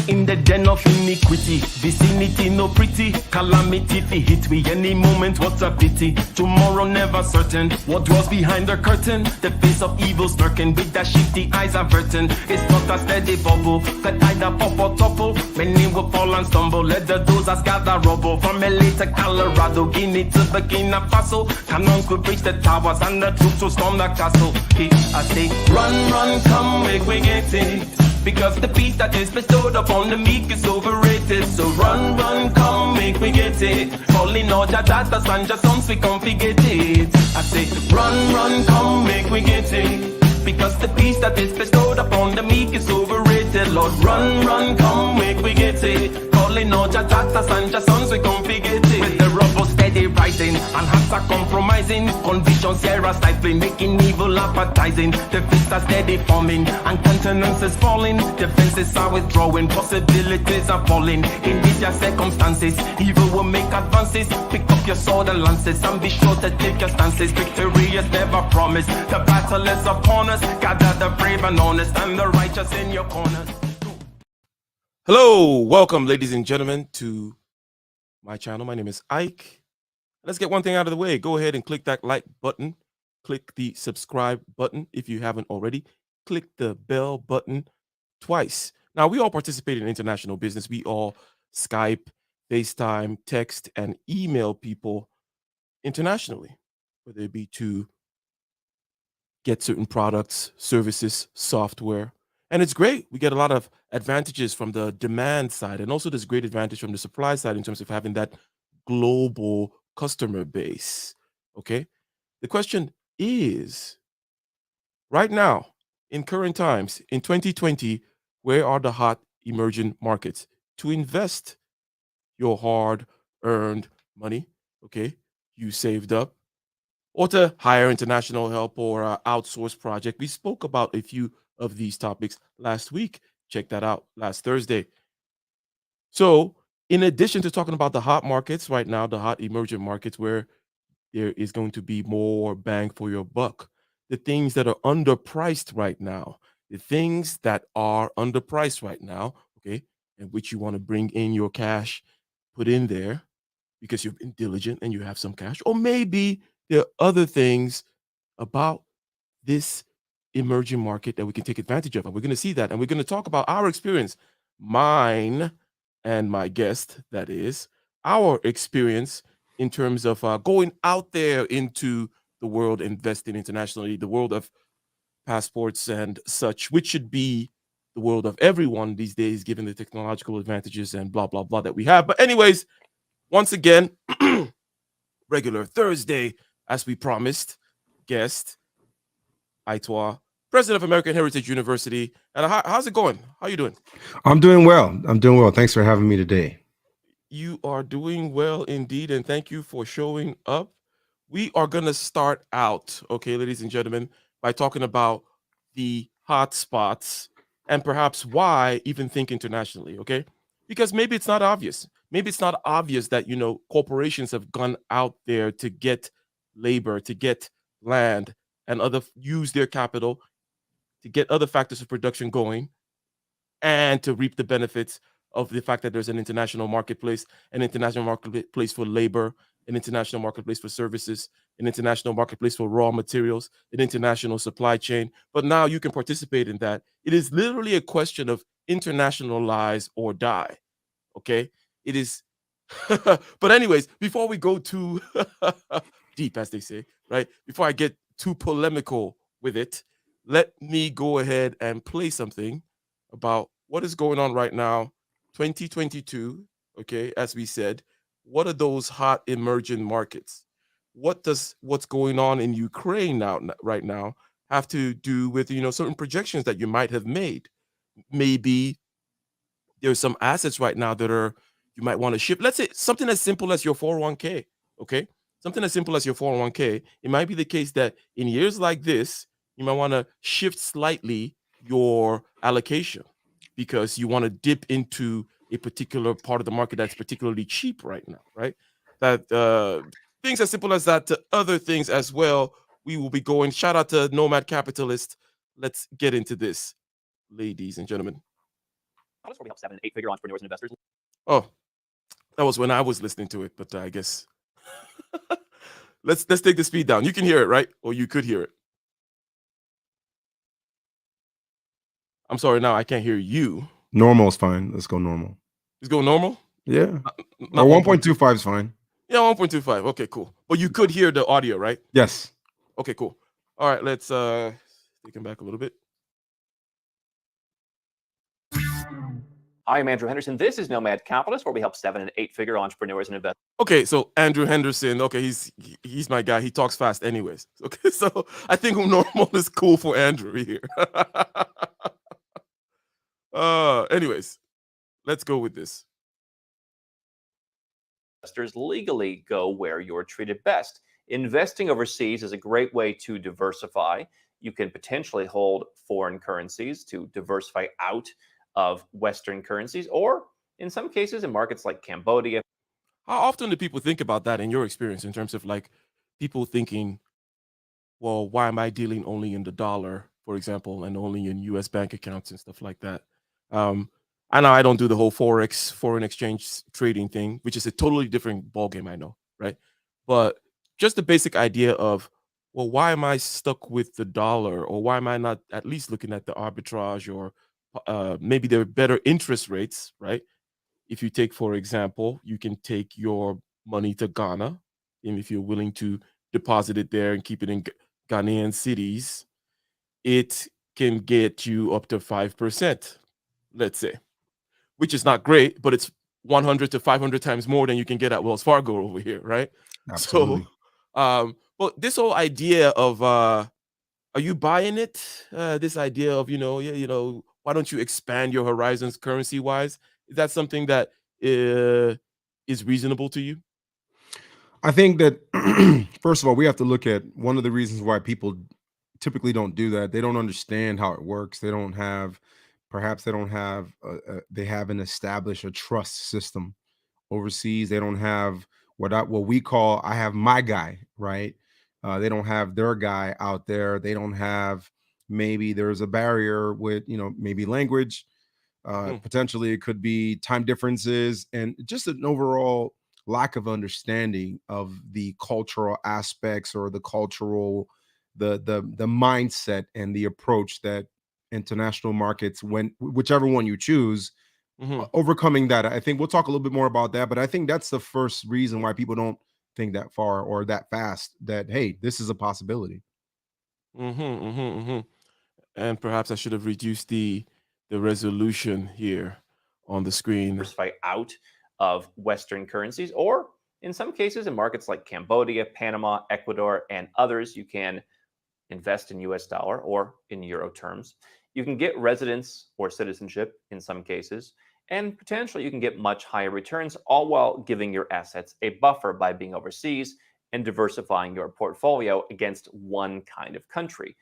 in the den of iniquity. Vicinity no pretty, calamity fi hit we any moment. What a pity. Tomorrow never certain. What dwells behind the curtain? The face of evil lurking with that shifty eyes averting. It's not a steady bubble that either pop or topple. Many will fall and stumble. Let the dozers gather rubble. From LA to Colorado, Guinea to Burkina Faso. Cannons could breach the towers and the troops will storm the castle. Hey, I say, run, run, come, make we get it. Because the peace that is bestowed upon the meek is overrated. So run, run, come, make we get it. Calling all your daughters and your sons, we come forget it. I say, run, run, come, make we get it. Because the peace that is bestowed upon the meek is overrated. Lord, run, run, come, make we get it. Calling all your daughters and your sons, we come forget it. With the rubble steady rising and hearts are compromising. Convictions here are stifling, making evil appetizing. The fists are steady forming and countenance is falling. Defenses are withdrawing, possibilities are falling. In these circumstances, evil will make advances. Pick up your sword and lances and be sure to take your stances. Victory is never promised. The battle is upon us. Gather the brave and honest and the righteous in your corners. Hello, welcome, ladies and gentlemen, to my channel. My name is Ike. Let's get one thing out of the way. Go ahead and click that like button. Click the subscribe button if you haven't already. Click the bell button twice. Now, we all participate in international business. We all Skype, FaceTime, text, and email people internationally, whether it be to get certain products, services, software. And it's great. We get a lot of advantages from the demand side, and also there's great advantage from the supply side in terms of having that global customer base. Okay. The question is, right now, in current times, in 2020, where are the hot emerging markets to invest your hard-earned money? Okay, you saved up, or to hire international help or outsource project. We spoke about a few of these topics last week. Check that out last Thursday. So, in addition to talking about the hot markets right now, the hot emerging markets where there is going to be more bang for your buck, the things that are underpriced right now, the things that are underpriced right now, okay, and which you want to bring in your cash, put in there because you've been diligent and you have some cash, or maybe there are other things about this emerging market that we can take advantage of. And we're going to see that. And we're going to talk about our experience, mine and my guest, that is, our experience in terms of going out there into the world, investing internationally, the world of passports and such, which should be the world of everyone these days, given the technological advantages and blah, blah, blah that we have. But anyways, once again, regular Thursday, as we promised, guest, Aitwa, president of American Heritage University. And how's it going? How are you doing? I'm doing well. Thanks for having me today. You are doing well indeed, and thank you for showing up. We are going to start out, okay, ladies and gentlemen, by talking about the hot spots and perhaps why even think internationally, okay? Because maybe it's not obvious. Maybe it's not obvious that, you know, corporations have gone out there to get labor, to get land, and use their capital to get other factors of production going and to reap the benefits of the fact that there's an international marketplace for labor, an international marketplace for services, an international marketplace for raw materials, an international supply chain. But now you can participate in that. It is literally a question of internationalize or die. Okay? It is. But anyways, before we go too deep, as they say, right? Before I get too polemical with it, let me go ahead and play something about what is going on right now, 2022, okay, as we said. What are those hot emerging markets? What does what's going on in Ukraine right now have to do with, you know, certain projections that you might have made? Maybe there's some assets right now that you might want to shift. Let's say something as simple as your 401k, okay? Something as simple as your 401k. It might be the case that in years like this, you might want to shift slightly your allocation because you want to dip into a particular part of the market that's particularly cheap right now, right? That things as simple as that to other things as well. We will be going. Shout out to Nomad Capitalist. Let's get into this, ladies and gentlemen. where we help 7 and 8-figure entrepreneurs and investors. Oh, that was when I was listening to it, but I guess let's take the speed down. You can hear it, right? Or you could hear it. I'm sorry, now I can't hear you. Normal is fine. Let's go normal. Let's go normal? Yeah. Not Or 1.25 is fine. Yeah, 1.25. Okay, cool. But you could hear the audio, right? Yes. Okay, cool. All right, let's take him back a little bit. Hi, I'm Andrew Henderson. This is Nomad Capitalist, where we help 7 and 8-figure entrepreneurs and investors. Okay, so Andrew Henderson. Okay, he's my guy. He talks fast, anyways. Okay, so I think normal is cool for Andrew here. Anyways, let's go with this. Investors legally go where you're treated best. Investing overseas is a great way to diversify. You can potentially hold foreign currencies to diversify out of Western currencies, or in some cases in markets like Cambodia. How often do people think about that in your experience, in terms of like people thinking, well, why am I dealing only in the dollar, for example, and only in US bank accounts and stuff like that? I know I don't do the whole Forex, foreign exchange trading thing, which is a totally different ballgame, I know, right? But just the basic idea of, well, why am I stuck with the dollar? Or why am I not at least looking at the arbitrage, or maybe there are better interest rates, right? If you take, for example, you can take your money to Ghana, and if you're willing to deposit it there and keep it in Ghanaian cities, it can get you up to 5%, let's say, which is not great, but it's 100 to 500 times more than you can get at Wells Fargo over here, right? Absolutely. So, but this whole idea of, are you buying it? This idea of, why don't you expand your horizons currency wise? Is that something that is reasonable to you? I think that, first of all, we have to look at one of the reasons why people typically don't do that. They don't understand how it works. They don't have, perhaps they don't have, they haven't established a trust system overseas. They don't have what we call, I have my guy, right? They don't have their guy out there. They don't have, maybe there's a barrier with, maybe language. Potentially it could be time differences, and just an overall lack of understanding of the cultural aspects, or the cultural, the mindset and the approach that international markets, when whichever one you choose, overcoming that. I think we'll talk a little bit more about that, but I think that's the first reason why people don't think that far or that fast, that hey, this is a possibility. And perhaps I should have reduced the resolution here on the screen. Diversify out of Western currencies, or in some cases in markets like Cambodia, Panama, Ecuador, and others, you can invest in US dollar or in euro terms. You can get residence or citizenship in some cases, and potentially you can get much higher returns, all while giving your assets a buffer by being overseas and diversifying your portfolio against one kind of country.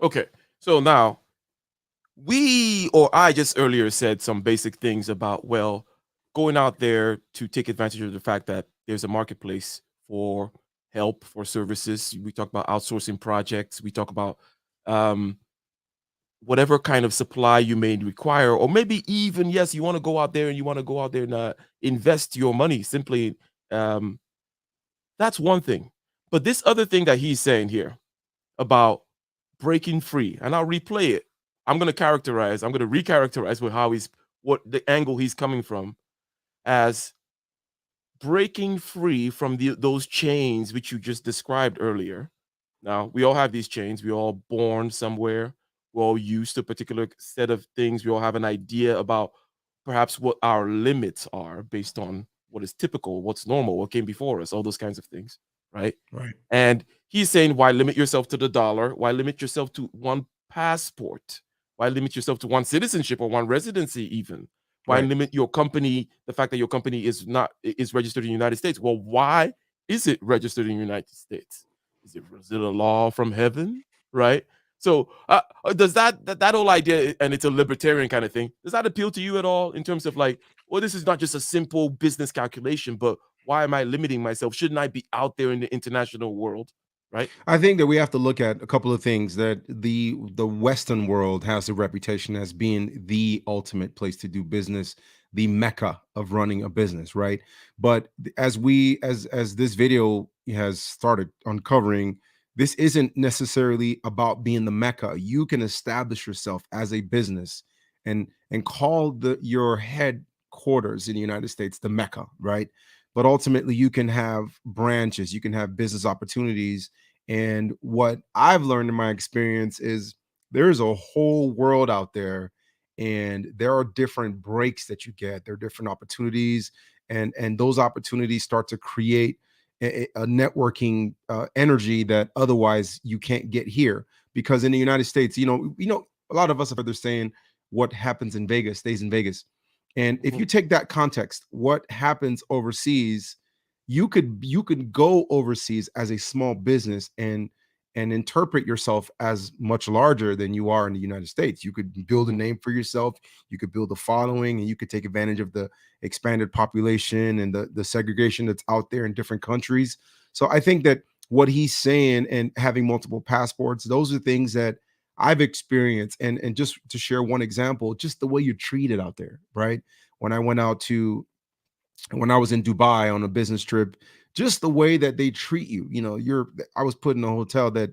Okay, so now I just earlier said some basic things about, well, going out there to take advantage of the fact that there's a marketplace for help, for services. We talk about outsourcing projects. We talk about whatever kind of supply you may require, or maybe even, yes, you want to go out there and invest your money simply. That's one thing. But this other thing that he's saying here about breaking free, and I'll replay it. I'm going to recharacterize with what the angle he's coming from, as breaking free from those chains which you just described earlier. Now, we all have these chains. We're all born somewhere. We're all used to a particular set of things. We all have an idea about perhaps what our limits are based on what is typical, what's normal, what came before us, all those kinds of things, right? Right. And he's saying, why limit yourself to the dollar? Why limit yourself to one passport? Why limit yourself to one citizenship or one residency even? Why Right. limit your company, the fact that your company is registered in the United States? Well, why is it registered in the United States? Is it a law from heaven, right? So does that whole idea, and it's a libertarian kind of thing, does that appeal to you at all, in terms of like, well, this is not just a simple business calculation, but why am I limiting myself? Shouldn't I be out there in the international world? right? I think that we have to look at a couple of things. That the Western world has a reputation as being the ultimate place to do business, the mecca of running a business, right? But as this video has started uncovering, this isn't necessarily about being the mecca. You can establish yourself as a business and call your headquarters in the United States the mecca, right? But ultimately, you can have branches, you can have business opportunities, and what I've learned in my experience is there's a whole world out there, and there are different breaks that you get. There are different opportunities, and those opportunities start to create a networking energy that otherwise you can't get here. Because in the United States, a lot of us are saying what happens in Vegas stays in Vegas. And if Mhm. you take that context, what happens overseas, you could go overseas as a small business and interpret yourself as much larger than you are in the United States. You could build a Mhm. name for yourself, you could build a following, and you could take advantage of the expanded population and the segregation that's out there in different countries. So I think that what he's saying and having multiple passports, those are things that I've experienced. And just to share one example, just the way you're treated out there, right? When I went out to when I was in Dubai on a business trip, just the way that they treat you, I was put in a hotel that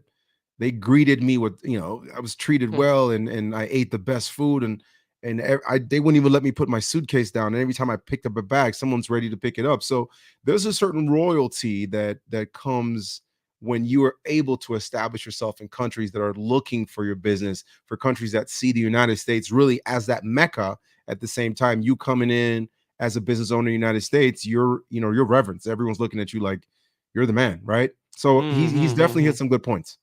they greeted me with, I was treated Hmm. well, and I ate the best food, they wouldn't even let me put my suitcase down. And every time I picked up a bag, someone's ready to pick it up. So there's a certain royalty that comes when you are able to establish yourself in countries that are looking for your business, for countries that see the United States really as that mecca. At the same time, you coming in as a business owner in the United States, you're reverenced. Everyone's looking at you like you're the man, right? So he's definitely hit Mhm. some good points.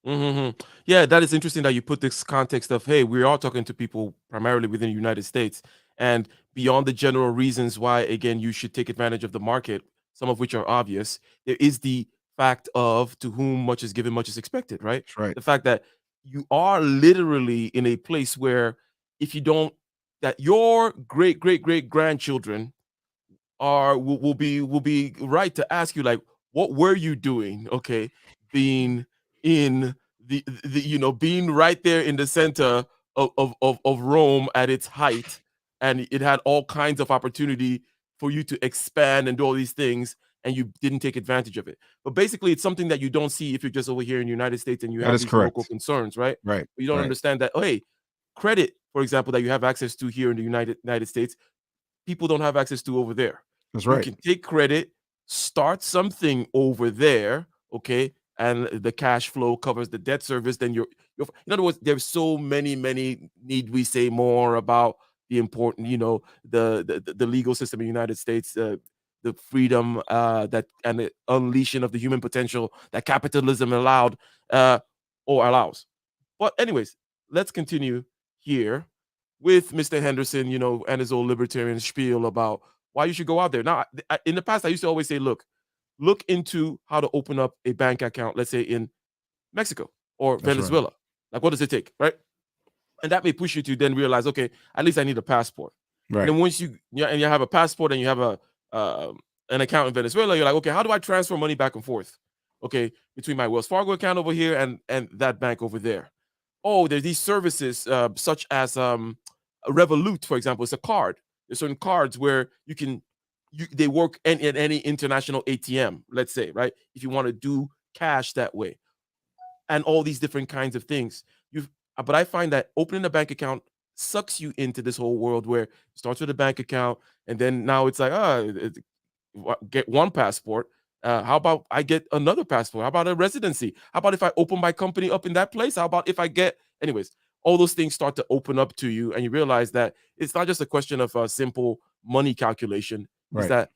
Hmm. Yeah, that is interesting that you put this context of, hey, we are talking to people primarily within the United States, and beyond the general reasons why, again, you should take advantage of the market, some of which are obvious. There is the fact of to whom much is given, much is expected, right? That's right. The fact that you are literally in a place where if you don't, that your great grandchildren are will be right to ask you like, what were you doing, okay, being in being right there in the center of Rome at its height, and it had all kinds of opportunity for you to expand and do all these things, and you didn't take advantage of it. But basically it's something that you don't see if you're just over here in the United States and you That have is these local correct. concerns, right? Right. You don't Right. understand that, oh, hey, credit, for example, that you have access to here in the United States, people don't have access to over there. That's You right. can take credit, start something over there, okay, and the cash flow covers the debt service. Then you're in other words, there's so many. Need we say more about the important, the legal system in the United States, the freedom that and the unleashing of the human potential that capitalism allowed or allows. But anyways, let's continue here with Mr. Henderson, and his old libertarian spiel about why you should go out there. Now, in the past, I used to always say, look into how to open up a bank account, let's say in Mexico or That's right. Venezuela. Like, what does it take, right? And that may push you to then realize, okay, at least I need a passport. And Right. then once you have a passport and you have uh, an account in Venezuela, you're like, okay, how do I transfer money back and forth? Okay, between my Wells Fargo account over here and that bank over there. Oh, there's these services such as Revolut, for example. It's a card. There's certain cards where they work at any international ATM, let's say, right? If you want to do cash that way, and all these different kinds of things. But I find that opening a bank account sucks you into this whole world where it starts with a bank account, and then now it's like, get one passport. How about I get another passport? How about a residency? How about if I open my company up in that place? How about if I get, anyways, all those things start to open up to you, and you realize that it's not just a question of a simple money calculation. Is Right. that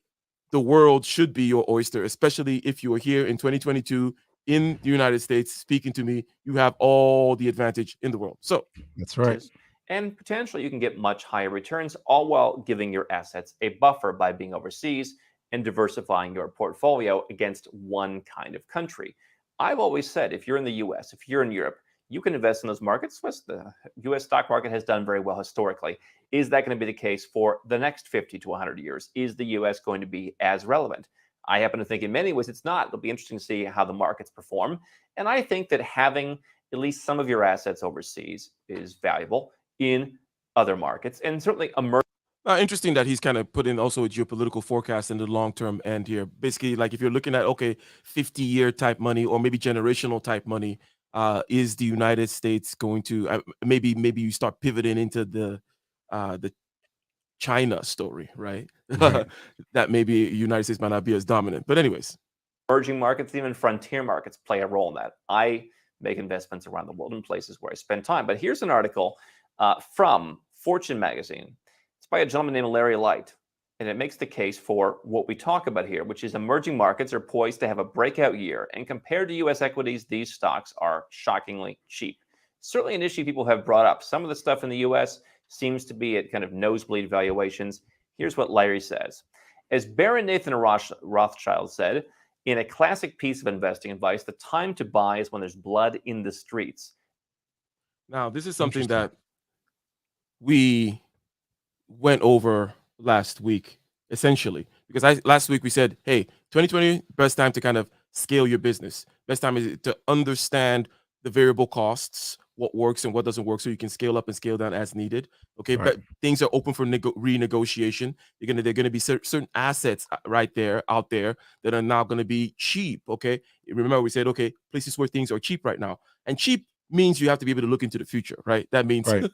the world should be your oyster, especially if you are here in 2022 in the United States speaking to me. You have all the advantage in the world. So, That's right. Is. And potentially you can get much higher returns, all while giving your assets a buffer by being overseas and diversifying your portfolio against one kind of country. I've always said if you're in the US, if you're in Europe, you can invest in those markets. The US stock market has done very well historically. Is that going to be the case for the next 50 to 100 years? Is the US going to be as relevant? I happen to think in many ways it's not. It'll be interesting to see how the markets perform. And I think that having at least some of your assets overseas is valuable in other markets, and certainly emerging. Interesting that he's kind of put in also a geopolitical forecast in the long term end here. Basically, like if you're looking at, okay, 50-year type money or maybe generational type money, is the United States going to maybe you start pivoting into the China story, right? Right. That maybe United States might not be as dominant. But anyways, Emerging markets, even frontier markets, play a role in that. I make investments around the world in places where I spend time. But here's an article from Fortune magazine. It's by a gentleman named Larry Light, and it makes the case for what we talk about here, which is emerging markets are poised to have a breakout year. And compared to U.S. equities, these stocks are shockingly cheap. Certainly an issue people have brought up. Some of the stuff in the U.S. seems to be at kind of nosebleed valuations. Here's what Larry says. As Baron Nathan Rothschild said, in a classic piece of investing advice, the time to buy is when there's blood in the streets. now this is something Interesting. that we went over last week, essentially, because last week we said, hey, 2020, best time to kind of scale your business. Best time is to understand the variable costs, what works and what doesn't work, so you can scale up and scale down as needed. Okay, Right. but things are open for renegotiation. They're gonna be certain assets right there out there that are now gonna be cheap. Okay, remember we said, okay, places where things are cheap right now, and cheap means you have to be able to look into the future, right? That means Right.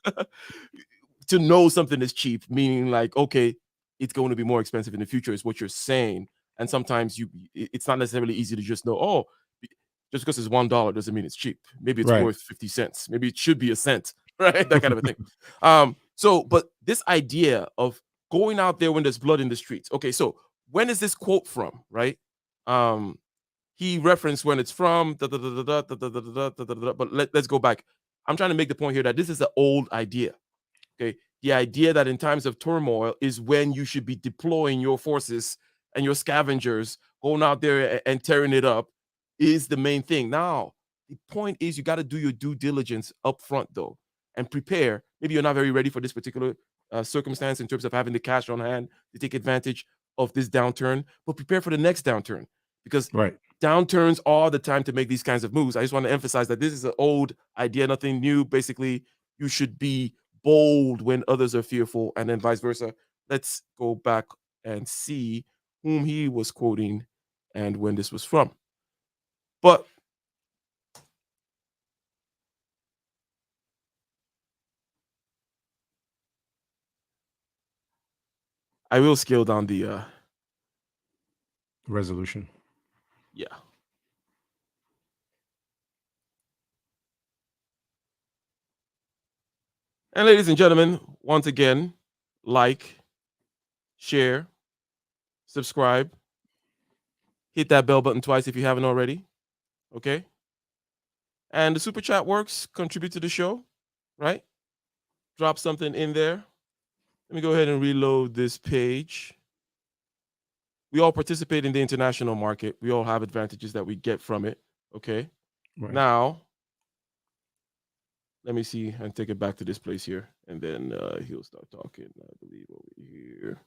to know something is cheap, meaning like, okay, it's going to be more expensive in the future, is what you're saying. And sometimes it's not necessarily easy to just know, oh, just because it's $1 doesn't mean it's cheap. Maybe it's Right. worth 50 cents. Maybe it should be a cent, right? That kind of a thing. But this idea of going out there when there's blood in the streets. Okay, so when is this quote from, right? He referenced when it's from, but let's go back. I'm trying to make the point here that this is an old idea. Okay. The idea that in times of turmoil is when you should be deploying your forces and your scavengers going out there and tearing it up is the main thing. Now, the point is you got to do your due diligence up front, though, and prepare. Maybe you're not very ready for this particular circumstance in terms of having the cash on hand to take advantage of this downturn, but prepare for the next downturn, because Right. downturns are the time to make these kinds of moves. I just want to emphasize that this is an old idea, nothing new. Basically, you should be bold when others are fearful, and then vice versa. Let's go back and see whom he was quoting and when this was from. But I will scale down the Resolution. yeah. And ladies and gentlemen, once again, like, share, subscribe, hit that bell button twice if you haven't already. Okay. And the super chat works, contribute to the show, right? Drop something in there. Let me go ahead and reload this page. We all participate in the international market. We all have advantages that we get from it. Okay. Right. Now, let me see and take it back to this place here. And then he'll start talking, I believe, over here.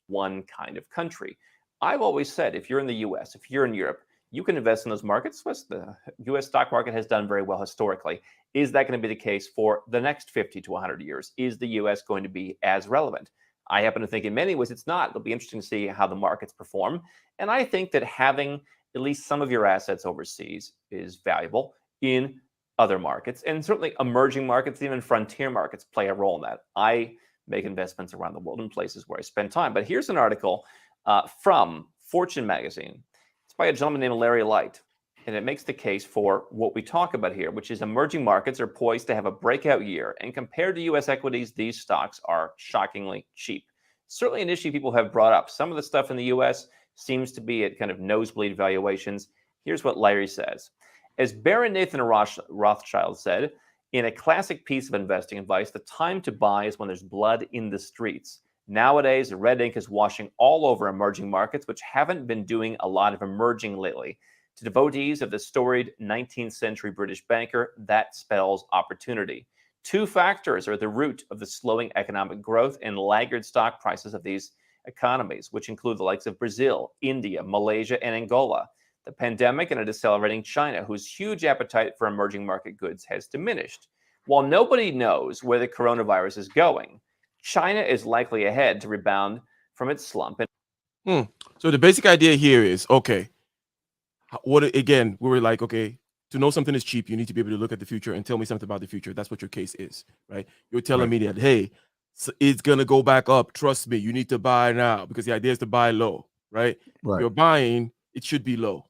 One kind of country. I've always said if you're in the US, if you're in Europe, you can invest in those markets. The US stock market has done very well historically. Is that going to be the case for the next 50 to 100 years? Is the US going to be as relevant? I happen to think in many ways it's not. It'll be interesting to see how the markets perform. And I think that having at least some of your assets overseas is valuable in other markets. And certainly emerging markets, even frontier markets, play a role in that. I make investments around the world in places where I spend time. But here's an article from Fortune magazine. It's by a gentleman named Larry Light, and it makes the case for what we talk about here, which is emerging markets are poised to have a breakout year. And compared to U.S. equities, these stocks are shockingly cheap. Certainly an issue people have brought up. Some of the stuff in the U.S. seems to be at kind of nosebleed valuations. Here's what Larry says. As Baron Nathan Rothschild said, in a classic piece of investing advice, the time to buy is when there's blood in the streets. Nowadays, red ink is washing all over emerging markets, which haven't been doing a lot of emerging lately. To devotees of the storied 19th century British banker, that spells opportunity. Two factors are at the root of the slowing economic growth and laggard stock prices of these economies, which include the likes of Brazil, India, Malaysia, and Angola. The pandemic and a decelerating China, whose huge appetite for emerging market goods has diminished. While nobody knows where the coronavirus is going, China is likely ahead to rebound from its slump. So the basic idea here is, okay, what again, we were like, okay, to know something is cheap, you need to be able to look at the future and tell me something about the future. That's what your case is, right? You're telling Right. me that, hey, it's gonna go back up. Trust me, you need to buy now, because the idea is to buy low, right? If Right. you're buying, it should be low.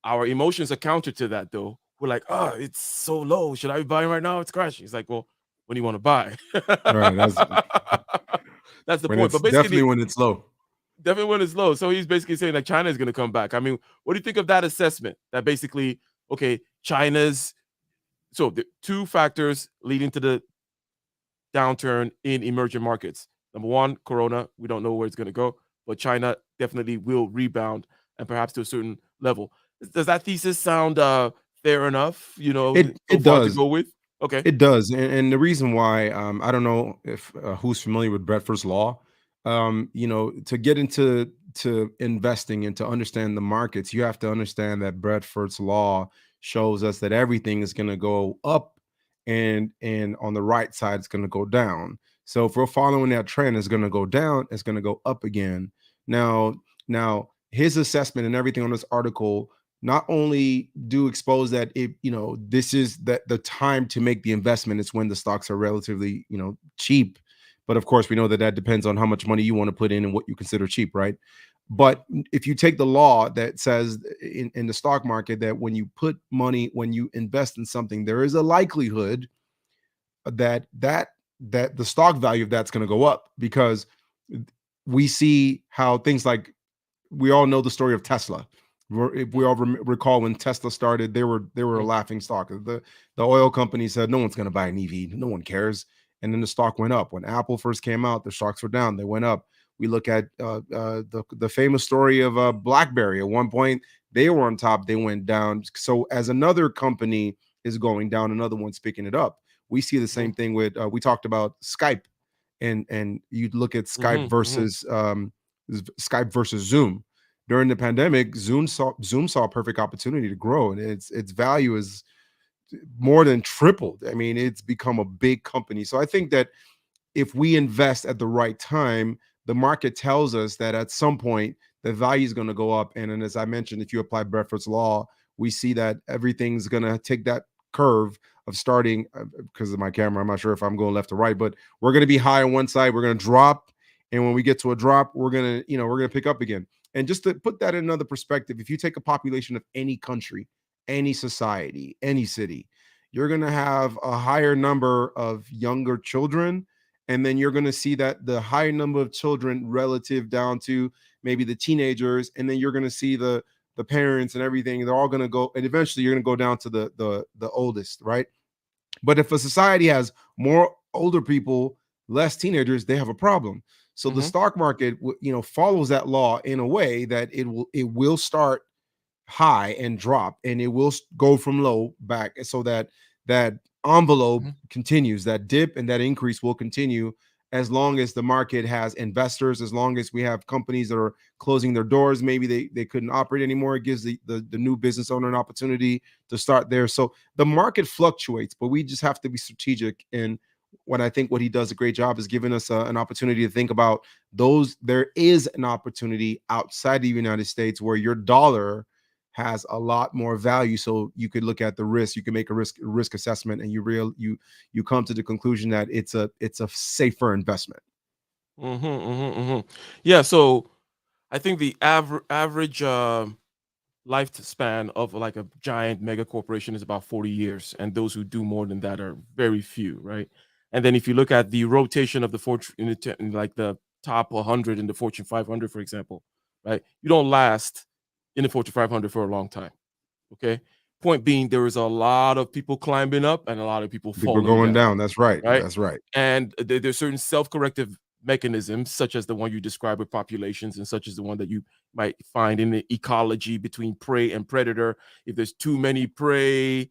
Our emotions are counter to that, though. We're like, oh, it's so low. Should I be buying right now? It's crashing. It's like, well, when do you want to buy? Right. That's the When point. it's But basically, definitely when it's low. definitely when it's low. So he's basically saying that China is going to come back. I mean, what do you think of that assessment? That basically, okay, China's, so the two factors leading to the downturn in emerging markets. Number one, Corona. We don't know where it's going to go, but China definitely will rebound, and perhaps to a certain level. Does that thesis sound fair enough? It So it far to does. go with. Okay. It does, and the reason why, I don't know if who's familiar with Bradford's law. To get into investing and to understand the markets, you have to understand that Bradford's law shows us that everything is going to go up, and on the right side it's going to go down. So if we're following that trend, it's going to go down, it's going to go up again. Now his assessment and everything on this article not only do expose that this is that the time to make the investment is when the stocks are relatively cheap, but of course we know that that depends on how much money you want to put in and what you consider cheap, right? But if you take the law that says in the stock market that when you invest in something, there is a likelihood that the stock value of that's going to go up, because we see how things like, we all know the story of Tesla. If we all recall when Tesla started, they were a laughing stock. The oil company said no one's going to buy an EV, no one cares, and then the stock went up. When Apple first came out, the stocks were down, they went up. We look at the famous story of BlackBerry. At one point, they were on top, they went down. So as another company is going down, another one's picking it up. We see the same thing with we talked about Skype, and you look at Skype versus Zoom. During the pandemic, Zoom saw a perfect opportunity to grow, and its value is more than tripled. I mean, it's become a big company. So I think that if we invest at the right time, the market tells us that at some point the value is going to go up. And as I mentioned, if you apply Bradford's law, we see that everything's going to take that curve of starting, because of my camera, I'm not sure if I'm going left or right, but we're going to be high on one side, we're going to drop, and when we get to a drop, we're going to pick up again. And just to put that in another perspective, if you take a population of any country, any society, any city, you're going to have a higher number of younger children. And then you're going to see that the higher number of children relative down to maybe the teenagers. And then you're going to see the parents and everything. They're all going to go, and eventually you're going to go down to the oldest, right? But if a society has more older people, less teenagers, they have a problem. So the stock market, follows that law in a way that it will start high and drop, and it will go from low back, so that envelope continues. That dip and that increase will continue as long as the market has investors, as long as we have companies that are closing their doors. Maybe they couldn't operate anymore. It gives the new business owner an opportunity to start there. So the market fluctuates, but we just have to be strategic. And what he does a great job is giving us an opportunity to think about those. There is an opportunity outside the United States where your dollar has a lot more value. So you could look at the risk, you can make a risk assessment, and you come to the conclusion that it's a safer investment. Yeah. So I think the average lifespan of like a giant mega corporation is about 40 years, and those who do more than that are very few, right? And then if you look at the rotation of the fortune in like the top 100 in the Fortune 500, for example, right? You don't last in the Fortune 500 for a long time. Okay. Point being, there is a lot of people climbing up and a lot of people People falling going down, down. That's right. right? That's right. And there's certain self-corrective mechanisms, such as the one you describe with populations, and such as the one that you might find in the ecology between prey and predator. If there's too many prey,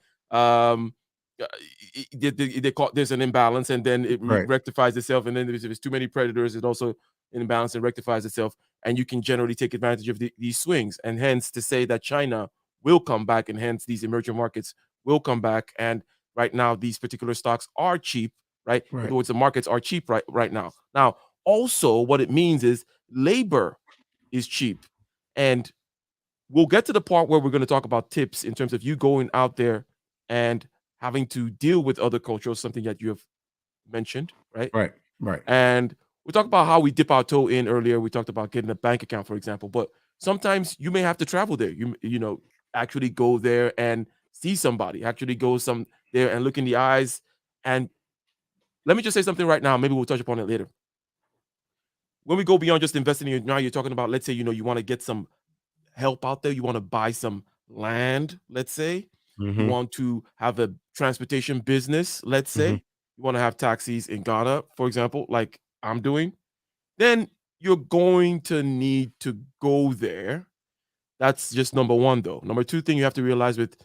they call there's an imbalance, and then it Right. rectifies itself. And then if there's too many predators, it also an imbalance and rectifies itself. And you can generally take advantage of these swings. And hence, to say that China will come back, and hence these emerging markets will come back. And right now, these particular stocks are cheap. Right. In Right. other words, the markets are cheap right now. Now, also, what it means is labor is cheap, and we'll get to the part where we're going to talk about tips in terms of you going out there and having to deal with other cultures, something that you have mentioned, right? Right. Right. And we talked about how we dip our toe in earlier. We talked about getting a bank account, for example, but sometimes you may have to travel there. Actually go there and see somebody, actually go there and look in the eyes. And let me just say something right now. Maybe we'll touch upon it later. When we go beyond just investing, now you're talking about, let's say, you want to get some help out there. You want to buy some land, let's say. You Mhm. want to have a transportation business, let's say. Mhm. You want to have taxis in Ghana, for example, like I'm doing. Then you're going to need to go there. That's just number one, though. Number two thing you have to realize with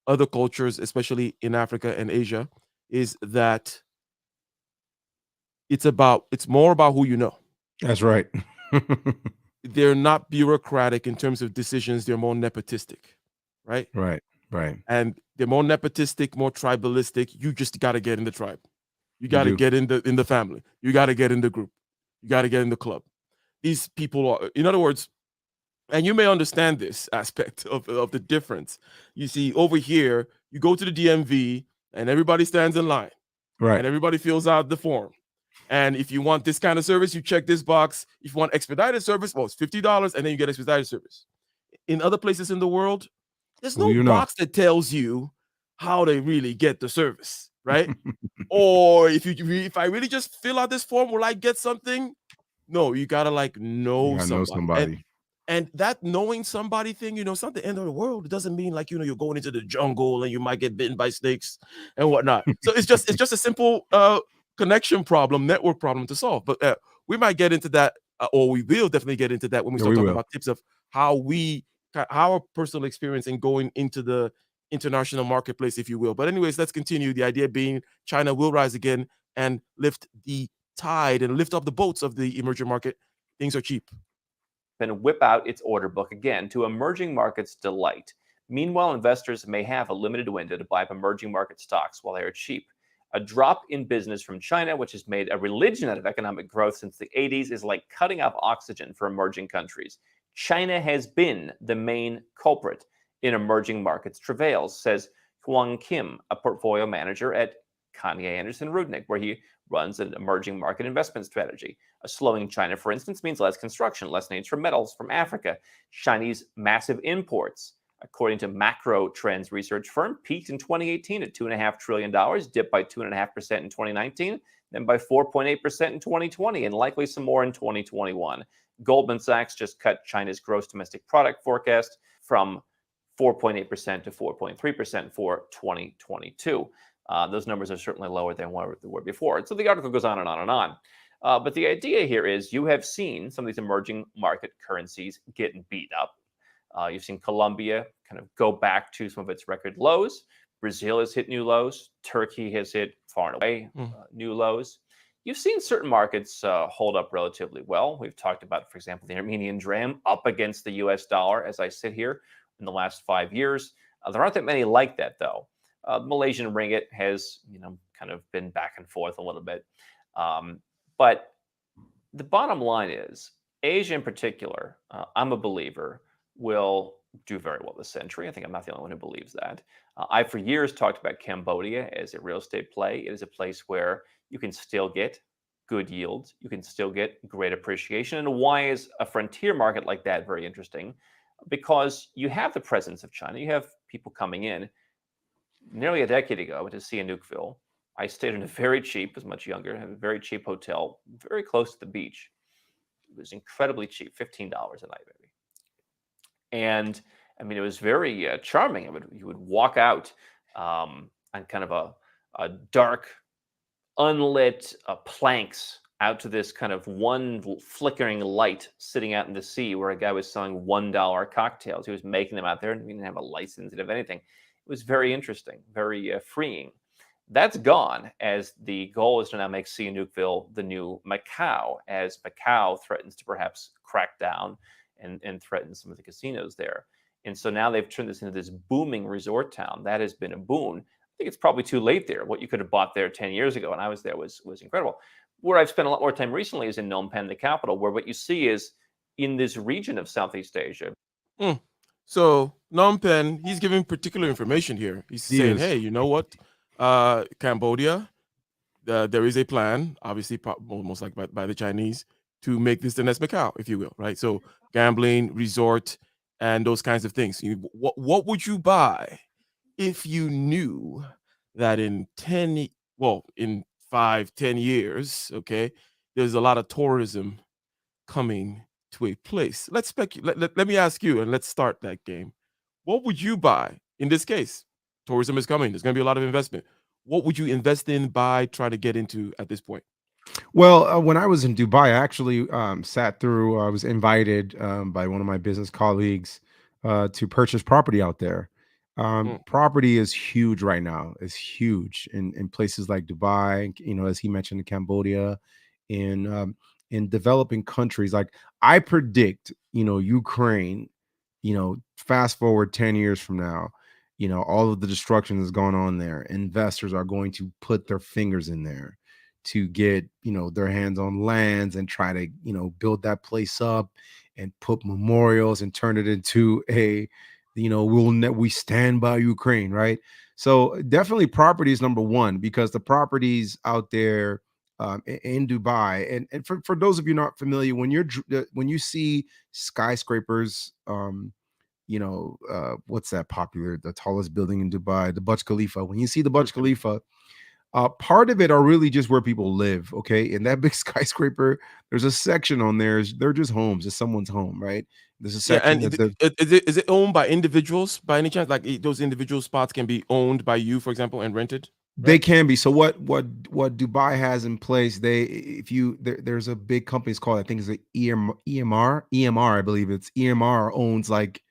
other cultures, especially in Africa and Asia, is that it's more about who you know. That's right. They're not bureaucratic in terms of decisions. They're more nepotistic, right? Right. Right. And they're more nepotistic, more tribalistic. You just got to get in the tribe. You You got to do. get in the family. You got to get in the group. You got to get in the club. These people are, in other words, and you may understand this aspect of the difference. You see, over here, you go to the DMV and everybody stands in line Right. and everybody fills out the form. And if you want this kind of service, you check this box. If you want expedited service, well, it's $50, and then you get expedited service. In other places in the world, there's Who no you know. box that tells you how they really get the service, right? Or if I really just fill out this form, will I get something? No, you gotta You know gotta know somebody. somebody. And that knowing somebody thing, it's not the end of the world. It doesn't mean like you're going into the jungle and you might get bitten by snakes and whatnot. So it's just a simple connection problem, network problem to solve. But we might get into that, or we will definitely get into that when we Yeah, start we talking will. about tips of how our personal experience in going into the international marketplace, if you will. But anyways, let's continue. The idea being China will rise again and lift the tide and lift up the boats of the emerging market. Things are cheap. And whip out its order book again to emerging markets' delight. Meanwhile, investors may have a limited window to buy up emerging market stocks while they are cheap. A drop in business from China, which has made a religion out of economic growth since the 80s, is like cutting off oxygen for emerging countries. China has been the main culprit in emerging markets' travails, says Huang Kim, a portfolio manager at Kanye Anderson Rudnick, where he runs an emerging market investment strategy. A slowing China, for instance, means less construction, less needs for metals from Africa. Chinese massive imports, according to Macro Trends research firm, peaked in 2018 at $2.5 trillion, dipped by 2.5% in 2019, then by 4.8% in 2020, and likely some more in 2021. Goldman Sachs just cut China's gross domestic product forecast from 4.8% to 4.3% for 2022. Those numbers are certainly lower than what they were before. So the article goes on and on and on. But the idea here is you have seen some of these emerging market currencies getting beat up. You've seen Colombia kind of go back to some of its record lows. Brazil has hit new lows. Turkey has hit far and away new lows. You've seen certain markets hold up relatively well. We've talked about, for example, the Armenian dram up against the US dollar as I sit here in the last 5 years. There aren't that many like that, though. Malaysian ringgit has, kind of been back and forth a little bit. But the bottom line is Asia in particular, I'm a believer, will do very well this century. I think I'm not the only one who believes that. I, for years, talked about Cambodia as a real estate play. It is a place where you can still get good yields. You can still get great appreciation. And why is a frontier market like that very interesting? Because you have the presence of China. You have people coming in. Nearly a decade ago, I went to Sihanoukville. I stayed in a very cheap, was much younger, had a very cheap hotel, very close to the beach. It was incredibly cheap, $15 a night, maybe. And I mean, it was very charming. You would walk out on kind of a dark, unlit planks out to this kind of one flickering light sitting out in the sea where a guy was selling $1 cocktails. He was making them out there and he didn't have a license, he didn't have anything. It was very interesting, very freeing. That's gone, as the goal is to now make Sihanoukville the new Macau, as Macau threatens to perhaps crack down and threaten some of the casinos there. And so now they've turned this into this booming resort town. That has been a boon. I think it's probably too late there. What you could have bought there 10 years ago when I was there was incredible. Where I've spent a lot more time recently is in Phnom Penh, the capital, where what you see is in this region of Southeast Asia. Mm. So Phnom Penh, he's giving particular information here. He's He saying, is. hey, you know what? Cambodia, there is a plan, obviously, most like by the Chinese, to make this the next Macau, if you will, right? So gambling, resort, and those kinds of things. What would you buy if you knew that in in 5, 10 years, okay, there's a lot of tourism coming to a place? Let's speculate. Let me ask you, and let's start that game. What would you buy in this case? Tourism is coming. There's going to be a lot of investment. What would you invest in, buy, try to get into at this point? Well, when I was in Dubai, I actually sat through. I was invited by one of my business colleagues to purchase property out there. Mm, Property is huge right now. It's huge in places like Dubai. You know, as he mentioned, in Cambodia, in developing countries. Like I predict, you know, Ukraine. You know, fast forward 10 years from now. You know, all of the destruction that's gone on there. Investors are going to put their fingers in there to get, you know, their hands on lands and try to, you know, build that place up and put memorials and turn it into a, you know, we stand by Ukraine, right? So definitely property is number one, because the properties out there in Dubai, and for those of you not familiar, when when you see skyscrapers, you know, what's that popular, the tallest building in Dubai, the Burj Khalifa. When you see the Burj Khalifa, part of it are really just where people live. Okay. In that big skyscraper, there's a section on there. They're just homes. It's someone's home, right? There's a yeah, section and that the is it owned by individuals by any chance? Like those individual spots can be owned by you, for example, and rented, they right? can be. So what Dubai has in place, they if you there's a big company, it's called, I think it's a EMR, I believe it's EMR, owns like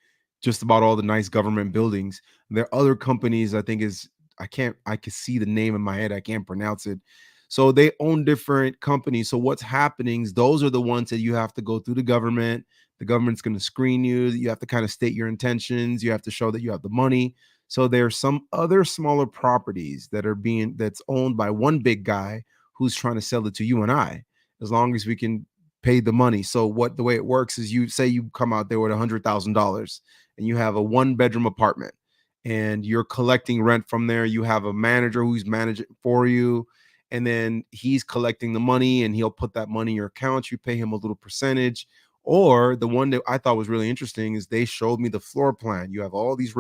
just about all the nice government buildings. There are other companies, I think is, I can see the name in my head, I can't pronounce it. So they own different companies. So what's happening is those are the ones that you have to go through the government. The government's going to screen you. You have to kind of state your intentions. You have to show that you have the money. So there's some other smaller properties that are that's owned by one big guy who's trying to sell it to you and I, as long as we can pay the money. So the way it works is, you say you come out there with $100,000 and you have a 1-bedroom apartment and you're collecting rent from there. You have a manager who's managing for you, and then he's collecting the money and he'll put that money in your account. You pay him a little percentage. Or the one that I thought was really interesting is they showed me the floor plan. You have all these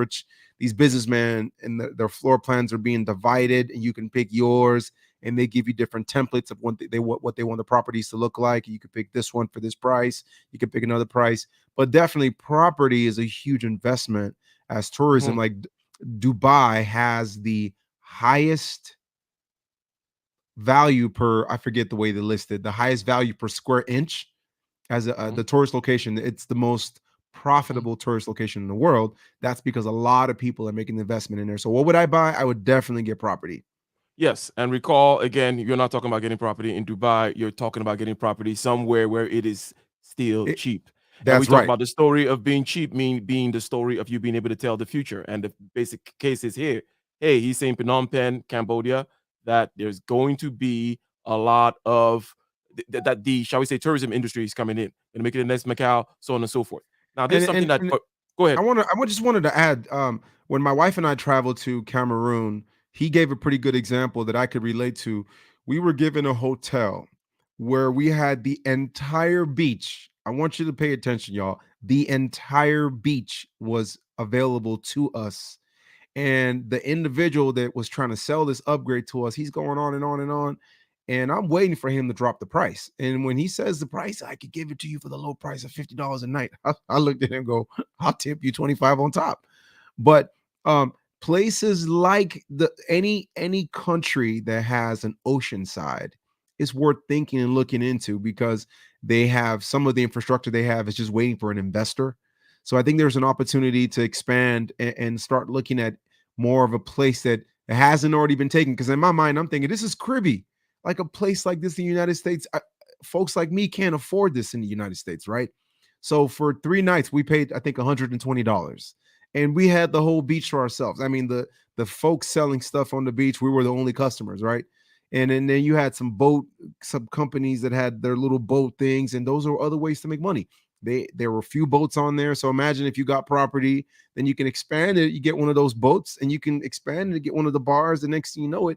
businessmen, and their floor plans are being divided, and you can pick yours, and they give you different templates of what they want the properties to look like. You could pick this one for this price. You could pick another price, but definitely property is a huge investment as tourism. Mhm. Like Dubai has the highest value per, I forget the way they listed, the highest value per square inch as Mhm. the tourist location. It's the most Mhm. profitable tourist location in the world. That's because a lot of people are making the investment in there. So what would I buy? I would definitely get property. Yes, and recall again, you're not talking about getting property in Dubai. You're talking about getting property somewhere where it is still It, cheap. And we that's talk right. about the story of being cheap, mean being the story of you being able to tell the future. And the basic case is here. Hey, he's saying Phnom Penh, Cambodia, that there's going to be a lot of that the, shall we say, tourism industry is coming in and make it the next Macau, so on and so forth. Now, there's something that And go ahead. I just wanted to add, when my wife and I traveled to Cameroon, he gave a pretty good example that I could relate to. We were given a hotel where we had the entire beach. I want you to pay attention, y'all. The entire beach was available to us, and the individual that was trying to sell this upgrade to us, he's going on and on and on, and I'm waiting for him to drop the price. And when he says the price, I could give it to you for the low price of $50 a night. I looked at him and go, I'll tip you 25 on top. But places like any country that has an ocean side is worth thinking and looking into, because they have some of the infrastructure they have is just waiting for an investor. So I think there's an opportunity to expand and start looking at more of a place that hasn't already been taken. Because in my mind, I'm thinking this is cribby, like a place like this in the United States. Folks like me can't afford this in the United States, right? So for 3 nights, we paid, I think, $120, and we had the whole beach to ourselves. I mean, the folks selling stuff on the beach, we were the only customers, right? And then you had some companies that had their little boat things, and those are other ways to make money. There were a few boats on there. So imagine if you got property, then you can expand it. You get one of those boats, and you can expand it, get one of the bars. The next thing you know,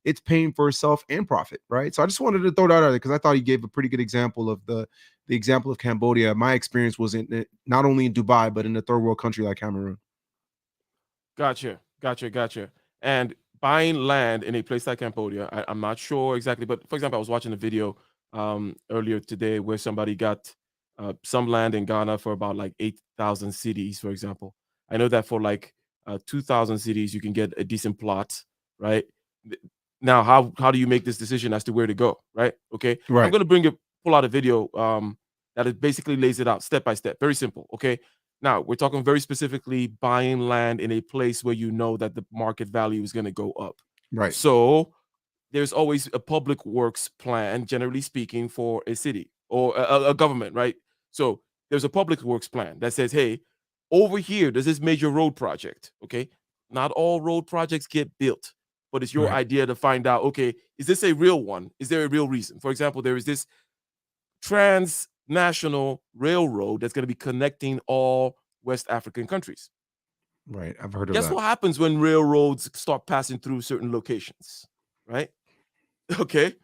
it's paying for itself and profit, right? So I just wanted to throw that out there because I thought he gave a pretty good example of the example of Cambodia. My experience was not only in Dubai, but in a third world country like Cameroon. Gotcha. And buying land in a place like Cambodia, I'm not sure exactly, but for example, I was watching a video earlier today where somebody got some land in Ghana for about like 8,000 cities, for example. I know that for like 2,000 cities, you can get a decent plot, right? Now, how do you make this decision as to where to go, right? Okay, Right. I'm going to pull out a video that it basically lays it out step by step, very simple. Okay, now we're talking very specifically buying land in a place where you know that the market value is going to go up. Right. So there's always a public works plan, generally speaking, for a city or a government, right? So there's a public works plan that says, hey, over here, there's this major road project. Okay, not all road projects get built, but it's your Right. idea to find out, okay, is this a real one? Is there a real reason? For example, there is this transnational railroad that's going to be connecting all West African countries. Right. I've heard of Guess that. what happens when railroads start passing through certain locations, right? Okay.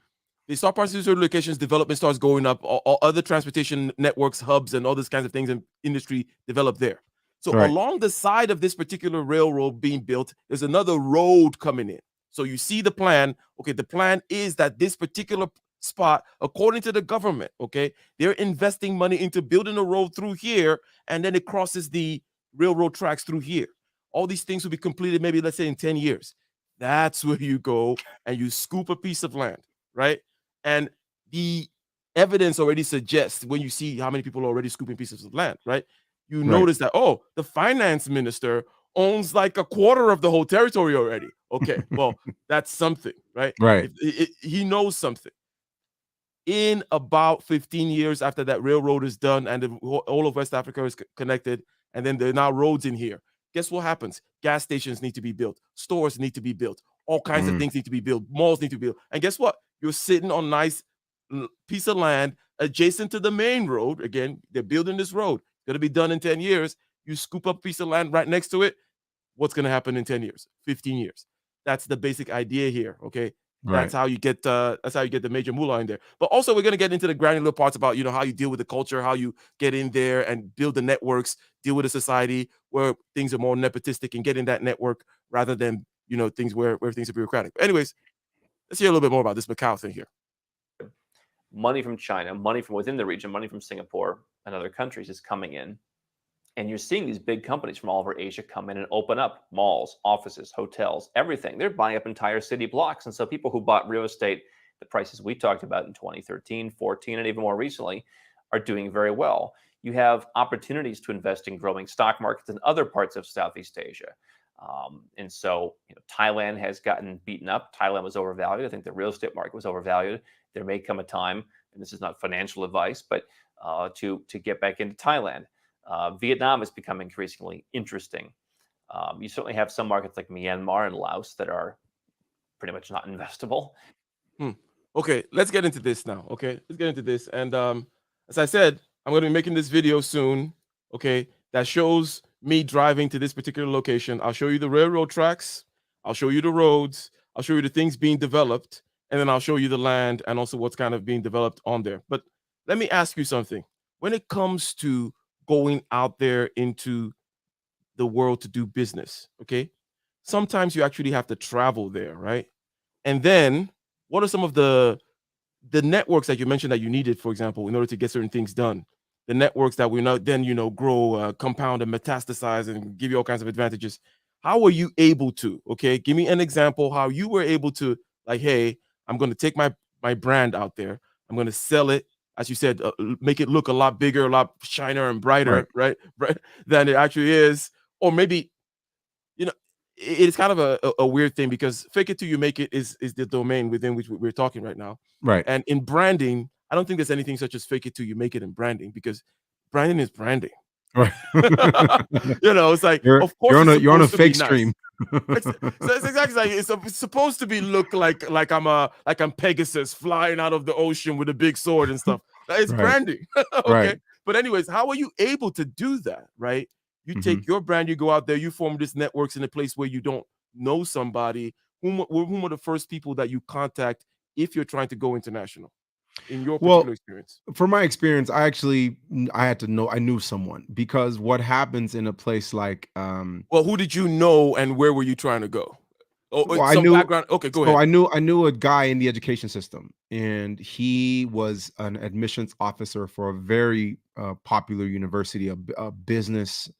They start passing through certain locations, development starts going up, all other transportation networks, hubs, and all these kinds of things in industry develop there. So Right. along the side of this particular railroad being built, there's another road coming in. So you see the plan. Okay, the plan is that this particular spot, according to the government, okay, they're investing money into building a road through here, and then it crosses the railroad tracks through here. All these things will be completed maybe, let's say, in 10 years. That's where you go and you scoop a piece of land, right? And the evidence already suggests, when you see how many people are already scooping pieces of land, right? You Right. notice that, oh, the finance minister owns like a quarter of the whole territory already. Okay, well, that's something, right? Right. He knows something. In about 15 years after that railroad is done and all of West Africa is connected, and then there are now roads in here, guess what happens? Gas stations need to be built, stores need to be built, all kinds of things need to be built, malls need to be built. And guess what? You're sitting on a nice piece of land adjacent to the main road. Again, they're building this road. It's going to be done in 10 years. You scoop up a piece of land right next to it. What's going to happen in 10 years, 15 years? That's the basic idea here, okay? That's Right. how you get the major moolah in there. But also we're going to get into the granular parts about, how you deal with the culture, how you get in there and build the networks, deal with a society where things are more nepotistic and get in that network rather than, things where things are bureaucratic. But anyways, let's hear a little bit more about this Macau thing here. Money from China, money from within the region, money from Singapore and other countries is coming in. And you're seeing these big companies from all over Asia come in and open up malls, offices, hotels, everything. They're buying up entire city blocks. And so people who bought real estate, the prices we talked about in 2013, 14, and even more recently, are doing very well. You have opportunities to invest in growing stock markets in other parts of Southeast Asia. And so Thailand has gotten beaten up. Thailand was overvalued. I think the real estate market was overvalued. There may come a time, and this is not financial advice, but to get back into Thailand. Vietnam has become increasingly interesting. You certainly have some markets like Myanmar and Laos that are pretty much not investable. Okay, let's get into this now. Okay, let's get into this. And as I said, I'm going to be making this video soon. Okay, that shows me driving to this particular location. I'll show you the railroad tracks. I'll show you the roads. I'll show you the things being developed. And then I'll show you the land and also what's kind of being developed on there. But let me ask you something. When it comes to going out there into the world to do business, okay, sometimes you actually have to travel there, right? And then what are some of the networks that you mentioned that you needed, for example, in order to get certain things done? The networks that we know then grow, compound, and metastasize and give you all kinds of advantages. How were you able to? Okay, give me an example how you were able to, like, hey, I'm going to take my brand out there. I'm going to sell it, as you said, make it look a lot bigger, a lot shinier and brighter, right? Than it actually is. Or maybe, it's kind of a weird thing because fake it till you make it is the domain within which we're talking right now. Right. And in branding, I don't think there's anything such as fake it till you make it in branding, because branding is branding. Right. It's like, of course, you're on it's you're on a supposed to be fake nice. stream. So it's exactly like it's supposed to be look like I'm Pegasus flying out of the ocean with a big sword and stuff. It's Right. branding. Okay. Right. But anyways, how are you able to do that? Right. You take your brand, you go out there, you form this networks in a place where you don't know somebody. Whom are the first people that you contact if you're trying to go international in your particular Well, experience? from my experience, I knew someone, because what happens in a place like Well, who did you know and where were you trying to go? Oh, well, I some knew background. Okay, go so ahead. I knew a guy in the education system, and he was an admissions officer for a very popular university, a business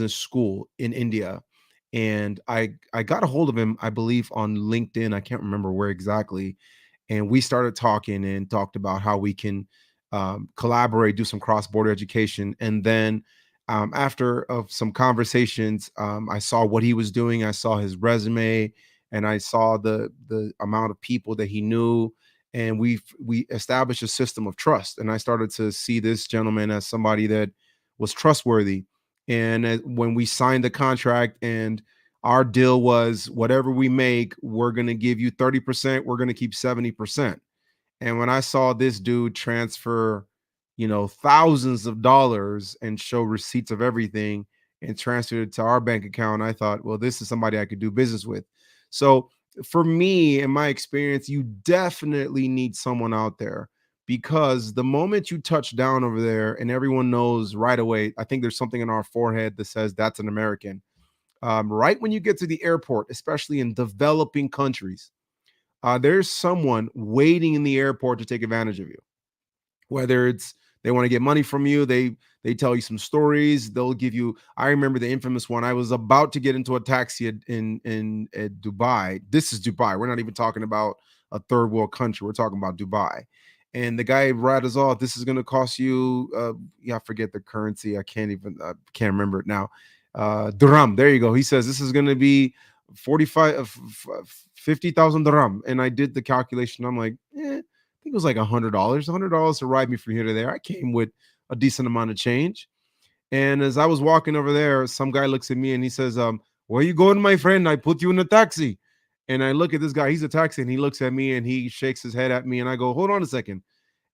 school in India. And I got a hold of him, I believe, on LinkedIn. I can't remember where exactly, and we started talking and talked about how we can collaborate, do some cross-border education. And then after of some conversations, I saw what he was doing, I saw his resume, and I saw the amount of people that he knew, and we established a system of trust. And I started to see this gentleman as somebody that was trustworthy. And when we signed the contract, and our deal was, whatever we make, we're going to give you 30%, we're going to keep 70%. And when I saw this dude transfer, thousands of dollars and show receipts of everything and transfer it to our bank account, I thought, well, this is somebody I could do business with. So for me, in my experience, you definitely need someone out there, because the moment you touch down over there and everyone knows right away, I think there's something in our forehead that says that's an American. Right when you get to the airport, especially in developing countries, there's someone waiting in the airport to take advantage of you. Whether it's they want to get money from you, they tell you some stories, they'll give you. I remember the infamous one. I was about to get into a taxi at Dubai. This is Dubai. We're not even talking about a third world country. We're talking about Dubai. And the guy rattles off, this is going to cost you, I forget the currency. I can't remember it now. Dirham. There you go. He says this is going to be 50,000 dirham. And I did the calculation. I'm like, I think it was like $100 to ride me from here to there. I came with a decent amount of change. And as I was walking over there, some guy looks at me and he says, where you going, my friend? I put you in a taxi. And I look at this guy, he's a taxi, and he looks at me and he shakes his head at me, and I go, hold on a second.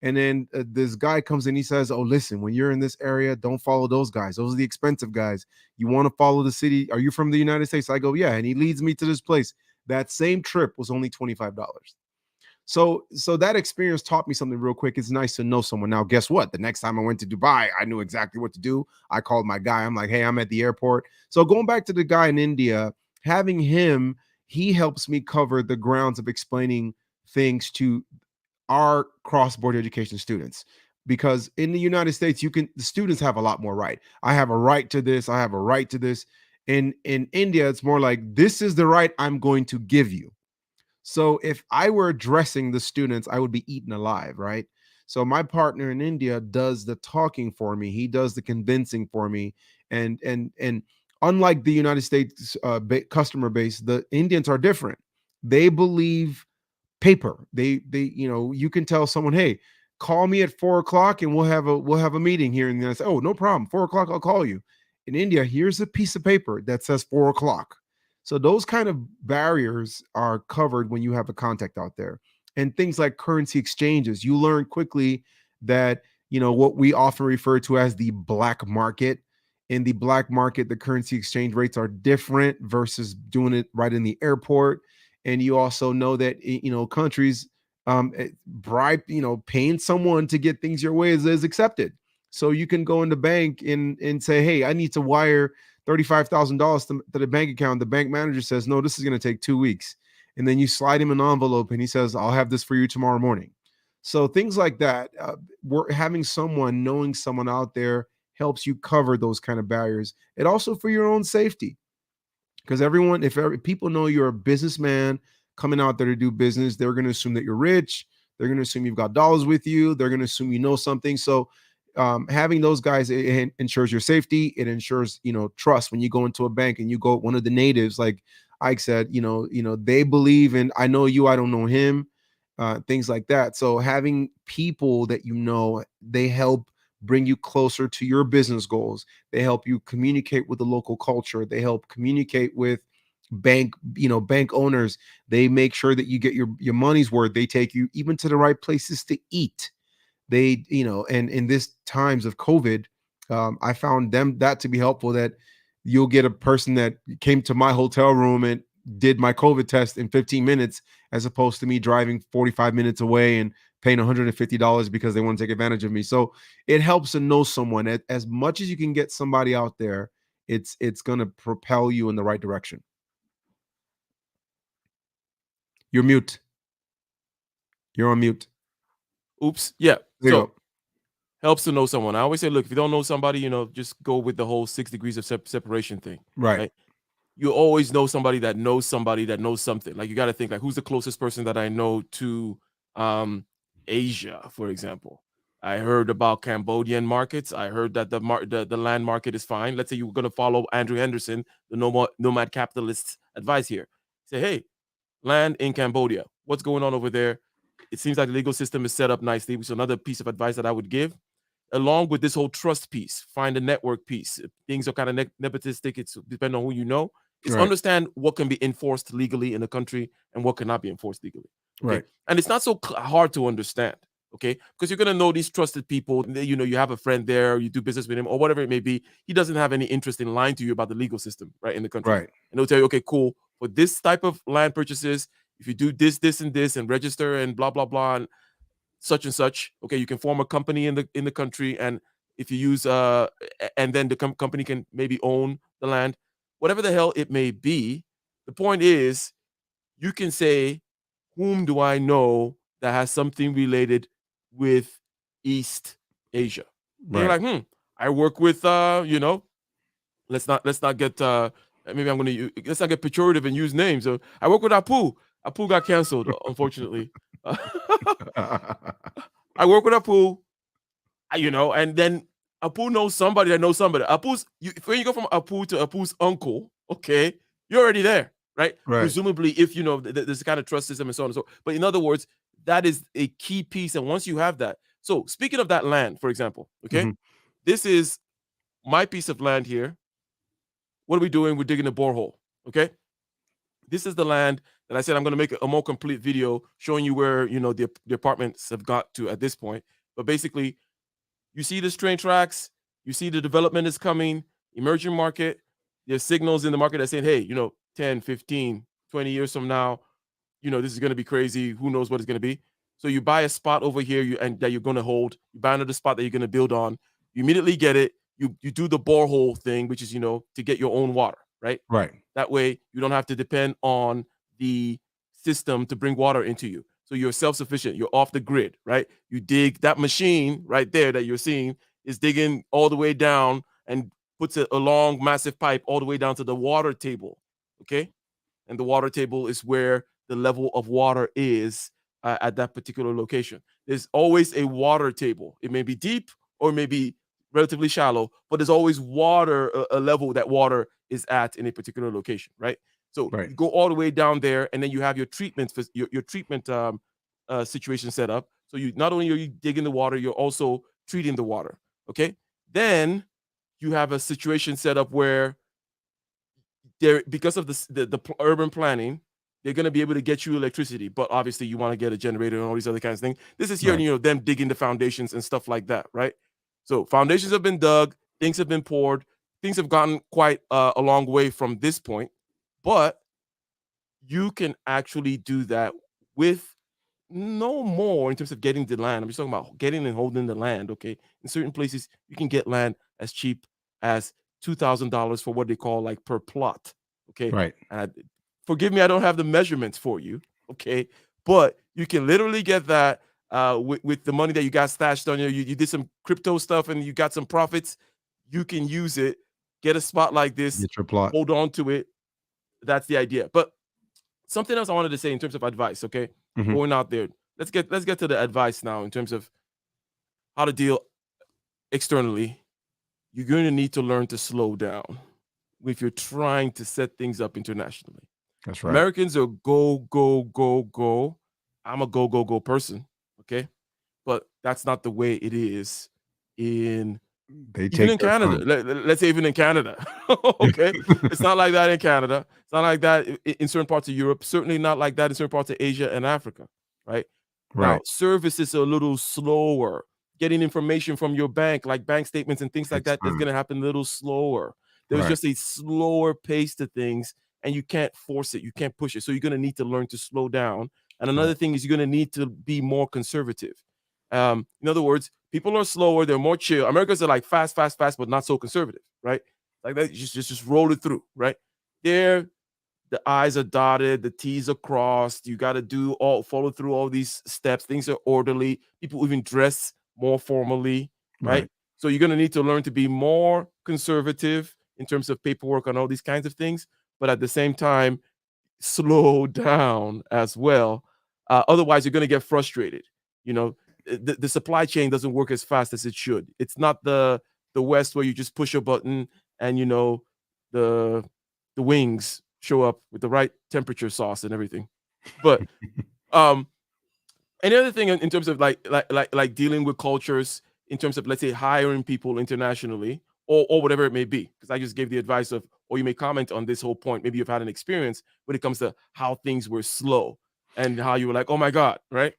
And then this guy comes in, he says, oh, listen, when you're in this area, don't follow those guys. Those are the expensive guys. You want to follow the city. Are you from the United States? I go, yeah. And he leads me to this place. That same trip was only $25. So that experience taught me something real quick. It's nice to know someone. Now, guess what? The next time I went to Dubai, I knew exactly what to do. I called my guy. I'm like, hey, I'm at the airport. So going back to the guy in India, having him, he helps me cover the grounds of explaining things to our cross-border education students. Because in the United States, the students have a lot more right. I have a right to this. I have a right to this. In India, it's more like, this is the right I'm going to give you. So if I were addressing the students, I would be eaten alive, right? So my partner in India does the talking for me. He does the convincing for me. And unlike the United States customer base, the Indians are different. They believe paper. You can tell someone, hey, call me at 4:00 and we'll have a meeting here. And then I say, oh, no problem. 4:00, I'll call you. In India, here's a piece of paper that says 4:00. So those kind of barriers are covered when you have a contact out there. And things like currency exchanges, you learn quickly that, what we often refer to as the black market. In the black market, the currency exchange rates are different versus doing it right in the airport. And you also know that, countries bribe, paying someone to get things your way is accepted. So you can go in the bank and say, hey, I need to wire $35,000 to the bank account. The bank manager says, no, this is going to take 2 weeks. And then you slide him an envelope and he says, I'll have this for you tomorrow morning. So things like that, we're having knowing someone out there helps you cover those kind of barriers. And also for your own safety. Because if people know you're a businessman coming out there to do business, they're going to assume that you're rich. They're going to assume you've got dollars with you. They're going to assume you know something. So having those guys, it ensures your safety. It ensures, trust when you go into a bank and you go one of the natives, like Ike said, they believe in, I know you, I don't know him, things like that. So having people that they help bring you closer to your business goals. They help you communicate with the local culture. They help communicate with bank owners. They make sure that you get your money's worth. They take you even to the right places to eat. They, and in this times of COVID, I found that to be helpful, that you'll get a person that came to my hotel room and did my COVID test in 15 minutes, as opposed to me driving 45 minutes away and paying $150 because they want to take advantage of me. So it helps to know someone. As much as you can get somebody out there, it's going to propel you in the right direction. You're mute. You're on mute. Oops. Yeah. There you So go. helps to know someone. I always say, look, if you don't know somebody, just go with the whole 6 degrees of separation thing. Right. You always know somebody that knows something. Like, you got to think, like, who's the closest person that I know to Asia, for example. I heard about Cambodian markets. I heard that the land market is fine. Let's say you were going to follow Andrew Henderson, the nomad capitalist's advice here. Say, hey, land in Cambodia. What's going on over there? It seems like the legal system is set up nicely, which is another piece of advice that I would give. Along with this whole trust piece, find a network piece. If things are kind of nepotistic, it's depending on who you know. It's Right. understand what can be enforced legally in the country and what cannot be enforced legally. Okay? Right. And it's not so hard to understand, okay? Because you're going to know these trusted people. You have a friend there, you do business with him, or whatever it may be. He doesn't have any interest in lying to you about the legal system, right, in the country. Right. And they'll tell you, okay, cool. For this type of land purchases, if you do this, this, and this, and register and blah, blah, blah, and such, okay, you can form a company in the country, and if you use and then the company can maybe own the land, whatever the hell it may be. The point is, you can say, whom do I know that has something related with East Asia? And you're Right. like, I work with let's not get maybe I'm gonna let's not get pejorative and use names. So I work with Apu. Apu got canceled, unfortunately. I work with Apu, and then Apu knows somebody that knows somebody. When you go from Apu to Apu's uncle, okay, you're already there, right? Right. Presumably, if there's a kind of trust system and so on and so. But in other words, that is a key piece. And once you have that, so speaking of that land, for example, okay, Mhm. this is my piece of land here. What are we doing? We're digging a borehole, okay? This is the land that I said I'm going to make a more complete video showing you where the apartments have got to at this point. But basically, you see the train tracks, you see the development is coming, emerging market. There's signals in the market that saying, hey, 10, 15, 20 years from now, this is going to be crazy. Who knows what it's going to be? So you buy a spot over here and that you're going to hold. You buy another spot that you're going to build on. You immediately get it. You do the borehole thing, which is, to get your own water, right? Right. That way you don't have to depend on the system to bring water into you. So you're self-sufficient. You're off the grid, right? You dig that machine right there that you're seeing is digging all the way down and puts a long, massive pipe all the way down to the water table, okay? And the water table is where the level of water is at that particular location. There's always a water table. It may be deep or it may be relatively shallow, but there's always water, a level that water is at in a particular location, right? So Right. you go all the way down there, and then you have your treatment situation set up. So you not only are you digging the water, you're also treating the water. Okay. Then you have a situation set up where because of the urban planning, they're going to be able to get you electricity, but obviously you want to get a generator and all these other kinds of things. This is here, Right. them digging the foundations and stuff like that, right? So foundations have been dug, things have been poured, things have gotten quite a long way from this point, but you can actually do that with no more in terms of getting the land. I'm just talking about getting and holding the land. Okay, in certain places you can get land as cheap as $2,000 for what they call like per plot. Okay, Right. and forgive me, I don't have the measurements for you. Okay, but you can literally get that with the money that you got stashed on you did some crypto stuff and you got some profits. You can use it, get a spot like this, Get your plot. hold on to it. That's the idea. But something else I wanted to say in terms of advice. Okay, Mhm. going out there. Let's get to the advice now in terms of how to deal externally, you're going to need to learn to slow down if you're trying to set things up internationally. That's right. Americans are go, go, go, go. I'm a go, go, go person. Okay. But that's not the way it is in They even take in their Canada. time. Let's say even in Canada. Okay. It's not like that in Canada. It's not like that in certain parts of Europe. Certainly not like that in certain parts of Asia and Africa. Right. Now, Right. services are a little slower. Getting information from your bank, like bank statements and things like Takes that, is time. going to happen a little slower. There's Right. just a slower pace to things, and you can't force it. You can't push it. So you're going to need to learn to slow down. And another Right. thing is you're going to need to be more conservative. In other words, people are slower. They're more chill. Americans are like fast, fast, fast, but not so conservative, right? Like that, just roll it through, right? There, the I's are dotted, the T's are crossed. You got to follow through all these steps. Things are orderly. People even dress more formally, right? Right. So you're going to need to learn to be more conservative in terms of paperwork and all these kinds of things, but at the same time, slow down as well. Otherwise, you're going to get frustrated. You know, the supply chain doesn't work as fast as it should. It's not the West where you just push a button and the the wings show up with the right temperature sauce and everything. But um any other thing in terms of like dealing with cultures in terms of, let's say, hiring people internationally or whatever it may be, because I just gave the advice of, or you may comment on this whole point, maybe you've had an experience when it comes to how things were slow and how you were like, oh my god, right?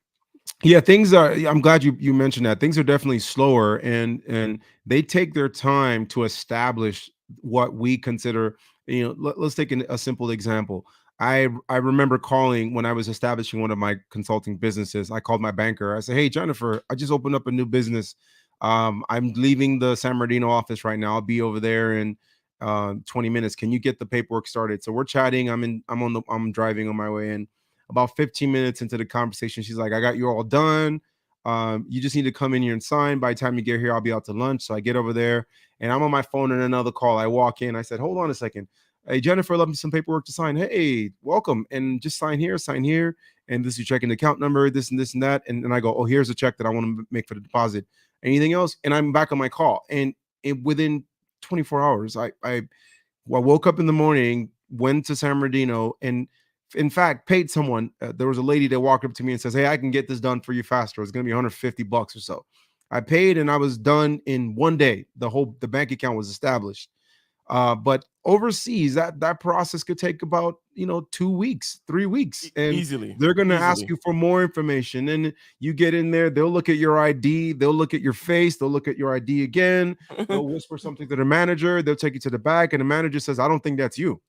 Yeah, things are. I'm glad you mentioned that. Things are definitely slower, and they take their time to establish what we consider. Let's take a simple example. I remember calling when I was establishing one of my consulting businesses. I called my banker. I said, "Hey, Jennifer, I just opened up a new business. I'm leaving the San Bernardino office right now. I'll be over there in 20 minutes. Can you get the paperwork started?" So we're chatting. I'm driving on my way in. About 15 minutes into the conversation, she's like, "I got you all done. You just need to come in here and sign. By the time you get here, I'll be out to lunch." So I get over there and I'm on my phone in another call. I walk in. I said, "Hold on a second. Hey, Jennifer, left me some paperwork to sign." "Hey, welcome. And just sign here, sign here. And this is your checking account number, this and this and that." And I go, "Oh, here's a check that I want to make for the deposit. Anything else?" And I'm back on my call. And within 24 hours, I woke up in the morning, went to San Bernardino, and in fact, paid someone. There was a lady that walked up to me and says, "Hey, I can get this done for you faster. It's going to be $150 or so." I paid and I was done in one day. The bank account was established. But overseas, that process could take about 2 weeks, 3 weeks, and Easily, they're going to ask easily. you for more information. And you get in there, they'll look at your ID, they'll look at your face, they'll look at your ID again, they'll whisper something to the manager, they'll take you to the back, and the manager says, "I don't think that's you."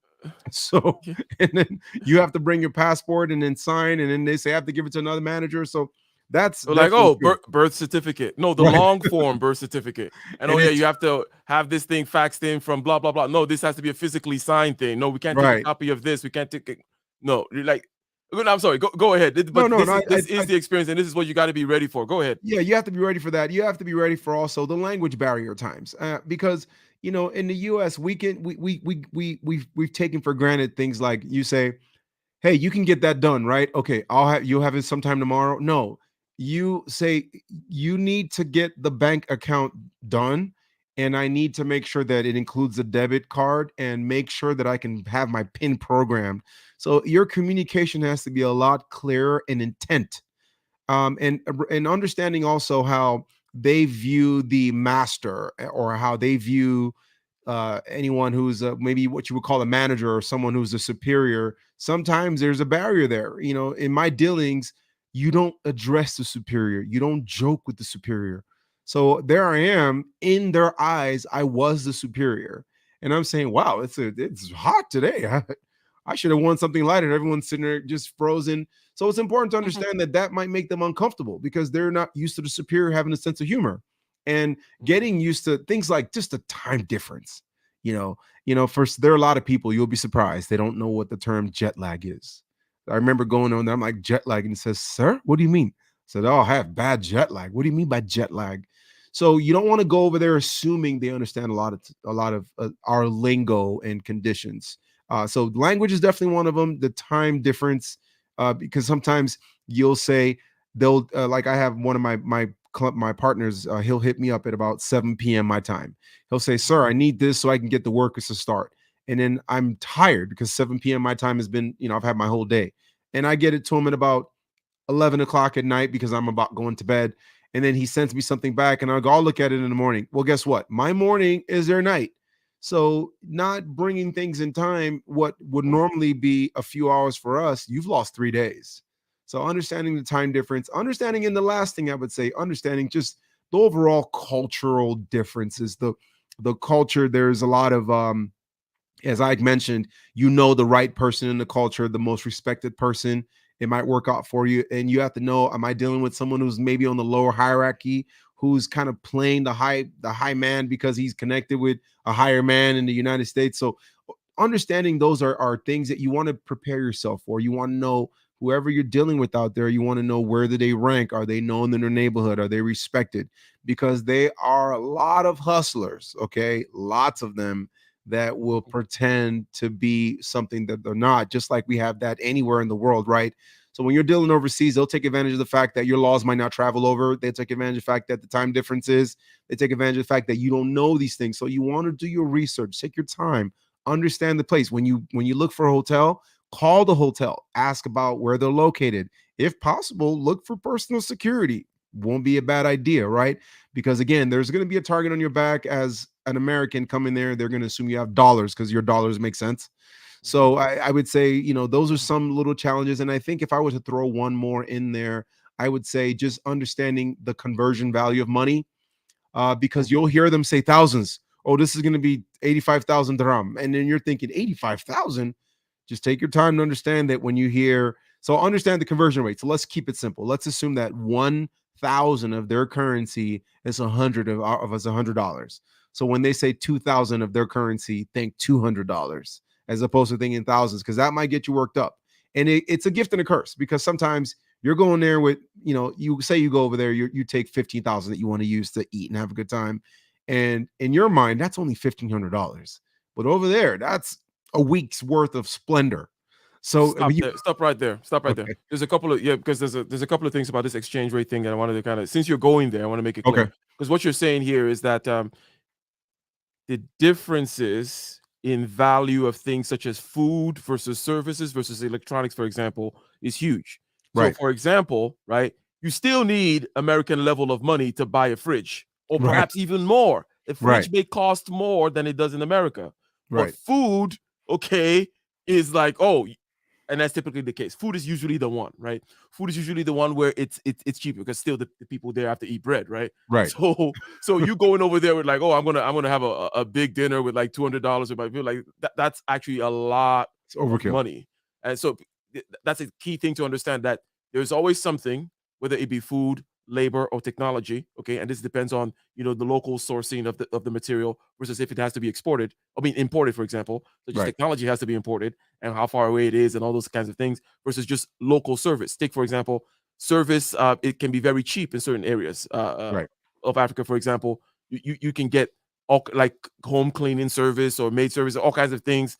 So, Yeah. and then you have to bring your passport and then sign, and then they say I have to give it to another manager. So that's Or like, definitely oh, true. birth certificate. No, the Right. long form birth certificate. And oh And yeah, it's you have to have this thing faxed in from blah blah blah. No, this has to be a physically signed thing. No, we can't take a right. copy of this. We can't take it. No, you're like, I'm sorry. Go ahead. No, But no, no. this is the experience, and this is what you got to be ready for. Go ahead. Yeah, you have to be ready for that. You have to be ready for also the language barrier times, because in the U.S. we've taken for granted things like you say, "Hey, you can get that done, right? Okay, you'll have it sometime tomorrow." No, you say you need to get the bank account done, and I need to make sure that it includes a debit card and make sure that I can have my PIN programmed. So your communication has to be a lot clearer in intent, and understanding also how they view the master, or how they view anyone who's maybe what you would call a manager or someone who's a superior. Sometimes there's a barrier there. In my dealings, you don't address the superior, you don't joke with the superior. So there I am, in their eyes I was the superior, and I'm saying, "Wow, it's hot today. I should have worn something lighter." Everyone's sitting there just frozen. So it's important to Mhm. understand that might make them uncomfortable because they're not used to the superior having a sense of humor, and Mhm. getting used to things like just the time difference. First, there are a lot of people, you'll be surprised, they don't know what the term jet lag is. I remember going on there, I'm like, "Jet lag," and he says, "Sir, what do you mean?" I said, "Oh, I have bad jet lag." "What do you mean by jet lag?" So you don't want to go over there assuming they understand a lot of our lingo and conditions. So language is definitely one of them. The time difference, because sometimes you'll say, they'll like, I have one of my my partners, he'll hit me up at about 7 p.m. my time. He'll say, Mhm. "Sir, I need this so I can get the workers to start." And then I'm tired because 7 p.m. my time has been, I've had my whole day, and I get it to him at about 11 o'clock at night because I'm about going to bed. And then he sends me something back, and I'll look at it in the morning. Well, guess what? My morning is their night. So, not bringing things in time, what would normally be a few hours for us, you've lost 3 days. So, understanding the time difference, understanding, in the last thing I would say, understanding just the overall cultural differences, the culture. There's a lot of as I mentioned, the right person in the culture, the most respected person. It might work out for you. And you have to know, am I dealing with someone who's maybe on the lower hierarchy, who's kind of playing the high man because he's connected with a higher man in the United States? So understanding those are things that you want to prepare yourself for. You want to know whoever you're dealing with out there, you want to know where do they rank? Are they known in their neighborhood? Are they respected? Because they are a lot of hustlers, okay? Lots of them that will pretend to be something that they're not, just like we have that anywhere in the world, right? So when you're dealing overseas, they'll take advantage of the fact that your laws might not travel over. They take advantage of the fact that the time difference is. They take advantage of the fact that you don't know these things. So you want to do your research, take your time, understand the place. When you look for a hotel, call the hotel, ask about where they're located. If possible, look for personal security. Won't be a bad idea, right? Because again, there's going to be a target on your back. As an American coming there, they're going to assume you have dollars because your dollars make sense. So I would say, those are some little challenges. And I think if I were to throw one more in there, I would say just understanding the conversion value of money, because you'll hear them say thousands. Oh, this is going to be 85,000 dirham. And then you're thinking 85,000. Just take your time to understand that when you hear, so understand the conversion rate. So let's keep it simple. Let's assume that 1,000 of their currency is 100 of us $100. So when they say 2,000 of their currency, think $200 as opposed to thinking thousands, because that might get you worked up. And it's a gift and a curse, because sometimes you're going there with, you say you go over there, you take 15,000 that you want to use to eat and have a good time. And in your mind, that's only $1,500. But over there, that's a week's worth of splendor. So Stop there. Stop right there. Stop right there. okay, There's a couple of because there's a couple of things about this exchange rate thing that I wanted to kind of, since you're going there, I want to make it clear. okay, Because what you're saying here is that the differences in value of things such as food versus services versus electronics, for example, is huge. So, right, for example, right, you still need American level of money to buy a fridge, or right, perhaps even more. A right, fridge may cost more than it does in America, but right, food, okay, is like, oh, and that's typically the case. Food is usually the one, right? Food is usually the one where it's cheaper, because still the people there have to eat bread, right? right. So you going over there with like, oh, I'm gonna have a big dinner with like $200, if I feel like that's actually a lot It's of overkill. money. And so that's a key thing to understand, that there's always something, whether it be food, labor, or technology. Okay, and this depends on the local sourcing of the material versus if it has to be exported. I mean, imported, for example. So just Right, technology has to be imported, and how far away it is, and all those kinds of things, versus just local service. Take, for example, service. It can be very cheap in certain areas right, of Africa. For example, you can get all like home cleaning service or maid service, all kinds of things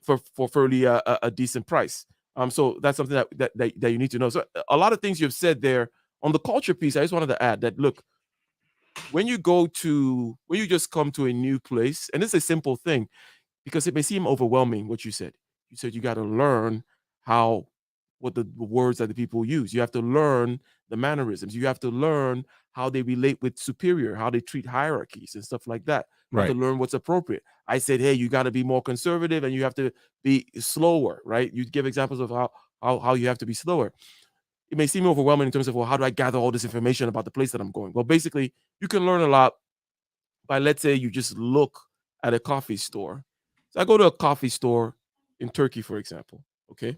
for fairly a decent price. So that's something that you need to know. So a lot of things you've said there on the culture piece. I just wanted to add that, look, when you just come to a new place, and it's a simple thing, because it may seem overwhelming what you said. You said you got to learn how what the words that the people use. You have to learn the mannerisms. You have to learn how they relate with superior, how they treat hierarchies and stuff like that. You have to right, learn what's appropriate. I said, hey, you got to be more conservative, and you have to be slower, right? You give examples of how you have to be slower. It may seem overwhelming in terms of, well, how do I gather all this information about the place that I'm going? Well, basically, you can learn a lot by, let's say, you just look at a coffee store. So I go to a coffee store in Turkey, for example. Okay.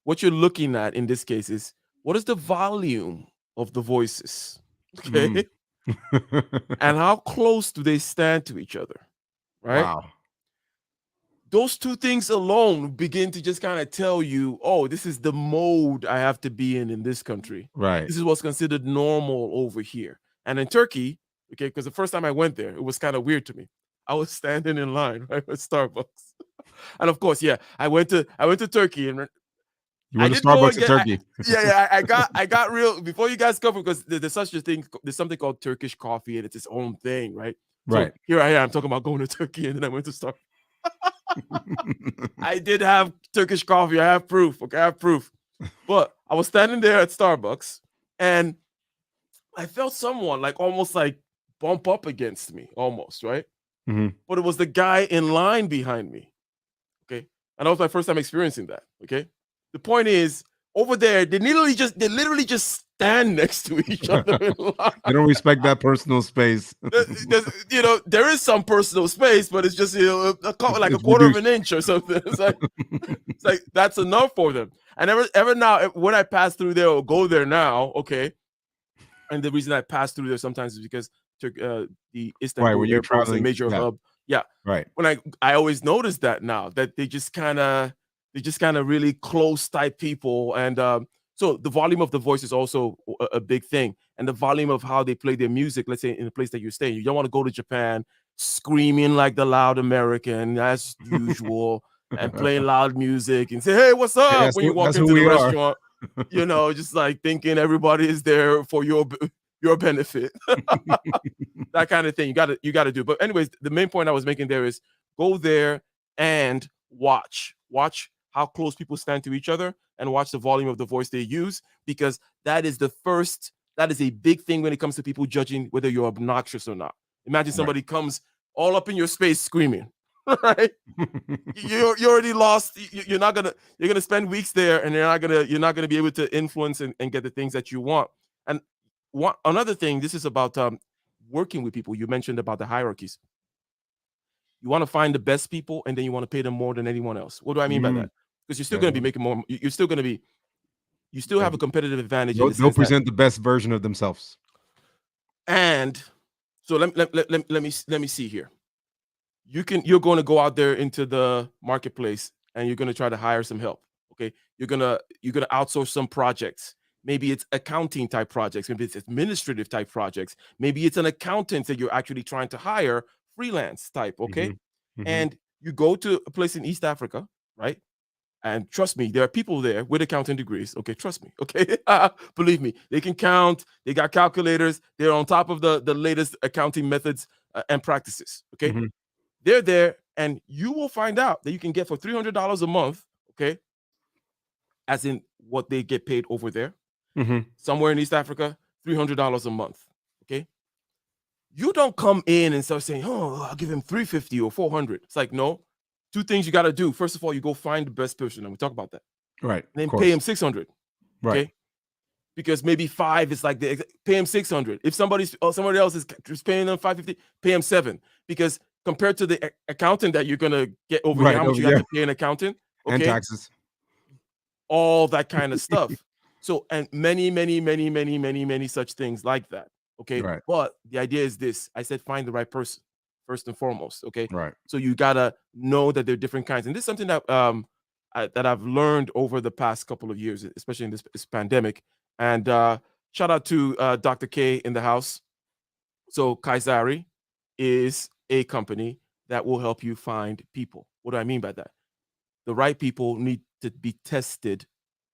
What you're looking at in this case is, what is the volume of the voices? mm. Okay. And how close do they stand to each other? Right. Wow, Those two things alone begin to just kind of tell you, oh, this is the mode I have to be in this country. right, This is what's considered normal over here. And in Turkey, okay, because the first time I went there, it was kind of weird to me. I was standing in line right at Starbucks, and of course, yeah, I went to Turkey, and You I went to did go and Starbucks in Turkey. I got real before you guys come because there's such a thing. There's something called Turkish coffee, and it's its own thing, right? So Right. here I am talking about going to Turkey, and then I went to Starbucks. I did have Turkish coffee. I have proof. Okay, I have proof. But I was standing there at Starbucks, and I felt someone like almost like bump up against me, almost, right? Mhm. But it was the guy in line behind me. Okay. And that was my first time experiencing that. Okay. The point is, over there, they literally just stand next to each other in line. They don't respect that personal space. There is some personal space, but it's just like a It's quarter of reduced. an inch or something. It's like that's enough for them. And ever now, when I pass through there or go there now, okay. And the reason I pass through there sometimes is because the Right, Istanbul when you're airport is a traveling. major Yeah, hub. Yeah. right. When I always notice that now that they just kind of really close type people, and so the volume of the voice is also a big thing, and the volume of how they play their music. Let's say in the place that you're staying, you don't want to go to Japan screaming like the loud American as usual and playing loud music and say, "Hey, what's Hey, up?" when you walk that's who into the we are. restaurant. Just like thinking everybody is there for your benefit. That kind of thing. You got to do. But anyways, the main point I was making there is go there and watch how close people stand to each other and watch the volume of the voice they use, because that is a big thing when it comes to people judging whether you're obnoxious or not. Imagine somebody comes all up in your space screaming, right? You're already lost. You're gonna spend weeks there, and you're not gonna be able to influence and get the things that you want. And another thing, this is about working with people. You mentioned about the hierarchies. You want to find the best people, and then you want to pay them more than anyone else. What do I mean by that? Because you're still going to be making more. You're still going to be. You still have a competitive advantage in the They'll sense that. present the best version of themselves. And so let me see here. You're going to go out there into the marketplace, and you're going to try to hire some help. Okay, you're gonna outsource some projects. Maybe it's accounting type projects. Maybe it's administrative type projects. Maybe it's an accountant that you're actually trying to hire, freelance type. Okay, and you go to a place in East Africa, right? And trust me, there are people there with accounting degrees. Okay, trust me. Okay, believe me, they can count. They got calculators. They're on top of the latest accounting methods and practices. Okay, they're there, and you will find out that you can get for $300 a month. Okay, as in what they get paid over there, somewhere in East Africa, $300 a month. Okay, you don't come in and start saying, "Oh, I'll give him $350 or $400." It's like, no. Two things you got to do. First of all, you go find the best person, and we talk about that. Right. And then pay him $600. Right. Okay, because maybe $5 is like pay him $600. If somebody else is just paying them $550, pay him $7, because compared to the accountant that you're gonna get over here, how much you have to pay an accountant, okay, and taxes, all that kind of stuff. So, and many such things like that. Okay, right. But the idea is this: I said find the right person first and foremost. Okay, Right. So you gotta know that there are different kinds, and this is something that that I've learned over the past couple of years, especially in this pandemic. And shout out to Dr. K in the house. So Kaisari is a company that will help you find people. What do I mean by that? The right people need to be tested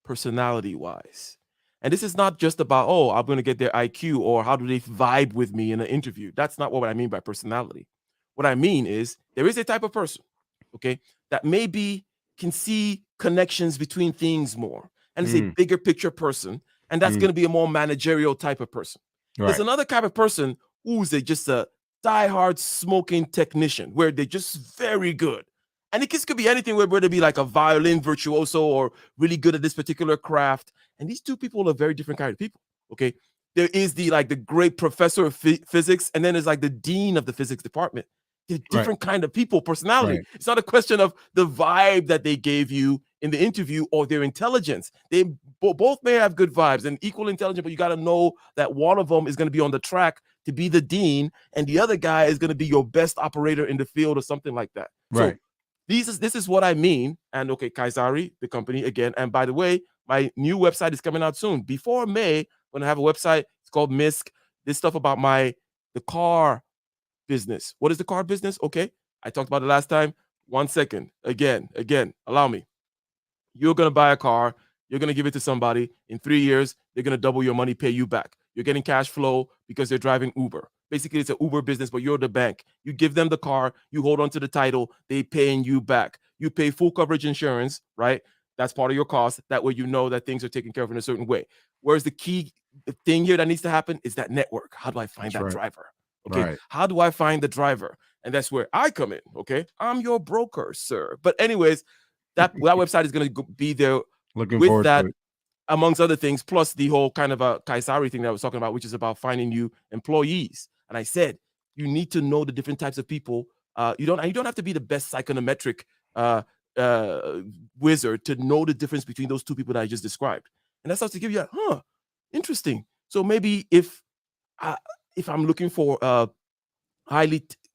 personality wise. And this is not just about, oh, I'm going to get their IQ or how do they vibe with me in an interview. That's not what I mean by personality. What I mean is there is a type of person, okay, that maybe can see connections between things more and is a bigger picture person. And that's going to be a more managerial type of person. Right. There's another type of person who's just a diehard smoking technician where they're just very good. And it could be anything, whether it be like a violin virtuoso or really good at this particular craft. And these two people are very different kind of people. Okay. There is the great professor of physics, and then there's like the dean of the physics department. They're different kind of people, personality. Right. It's not a question of the vibe that they gave you in the interview or their intelligence. They both may have good vibes and equal intelligence, but you got to know that one of them is going to be on the track to be the dean, and the other guy is going to be your best operator in the field or something like that. Right. So this is what I mean. And okay, Kaisari, the company again. And by the way, my new website is coming out soon. Before May, I'm gonna have a website. It's called MISC. This stuff about the car business. What is the car business? Okay, I talked about it last time. 1 second. Again, allow me. You're gonna buy a car. You're going to give it to somebody. In 3 years, they're going to double your money, pay you back. You're getting cash flow because they're driving Uber. Basically, it's an Uber business, but you're the bank. You give them the car, you hold on to the title, they paying you back. You pay full coverage insurance, right? That's part of your cost. That way you know that things are taken care of in a certain way. Whereas the key thing here that needs to happen is that network. How do I find that driver? Okay. Right. How do I find the driver? And that's where I come in. Okay. I'm your broker, sir. But anyways, that website is going to be there Looking with forward that, to it. amongst other things, plus the whole kind of a Kaisari thing that I was talking about, which is about finding you employees. And I said, you need to know the different types of people. You don't have to be the best psychonometric wizard to know the difference between those two people that I just described. And that starts to give you interesting. So maybe if I'm looking for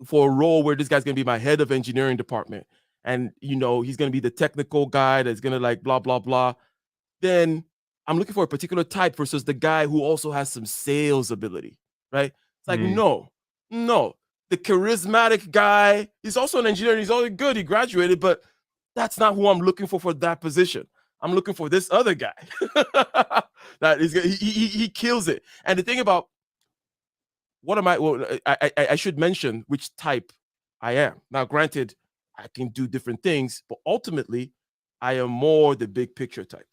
for a role where this guy's going to be my head of engineering department, and he's going to be the technical guy that's going to like blah blah blah, then I'm looking for a particular type versus the guy who also has some sales ability, right? It's like, no, the charismatic guy, he's also an engineer, he's all good, he graduated, but that's not who I'm looking for that position. I'm looking for this other guy. That is, he kills it. And the thing about what am I? Well, I should mention which type I am. Now, granted, I can do different things, but ultimately, I am more the big picture type,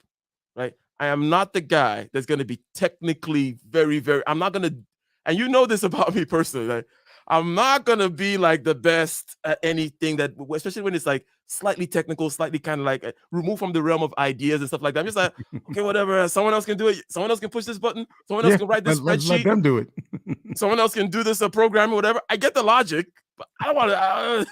right? I am not the guy that's going to be technically very, very. I'm not going to, and you know this about me personally, right? I'm not going to be like the best at anything that, especially when it's like slightly technical, slightly kind of like removed from the realm of ideas and stuff like that. I'm just like, okay, whatever. Someone else can do it. Someone else can push this button. Someone else can write this spreadsheet. Let them do it. Someone else can do this, a program or whatever. I get the logic, but I don't want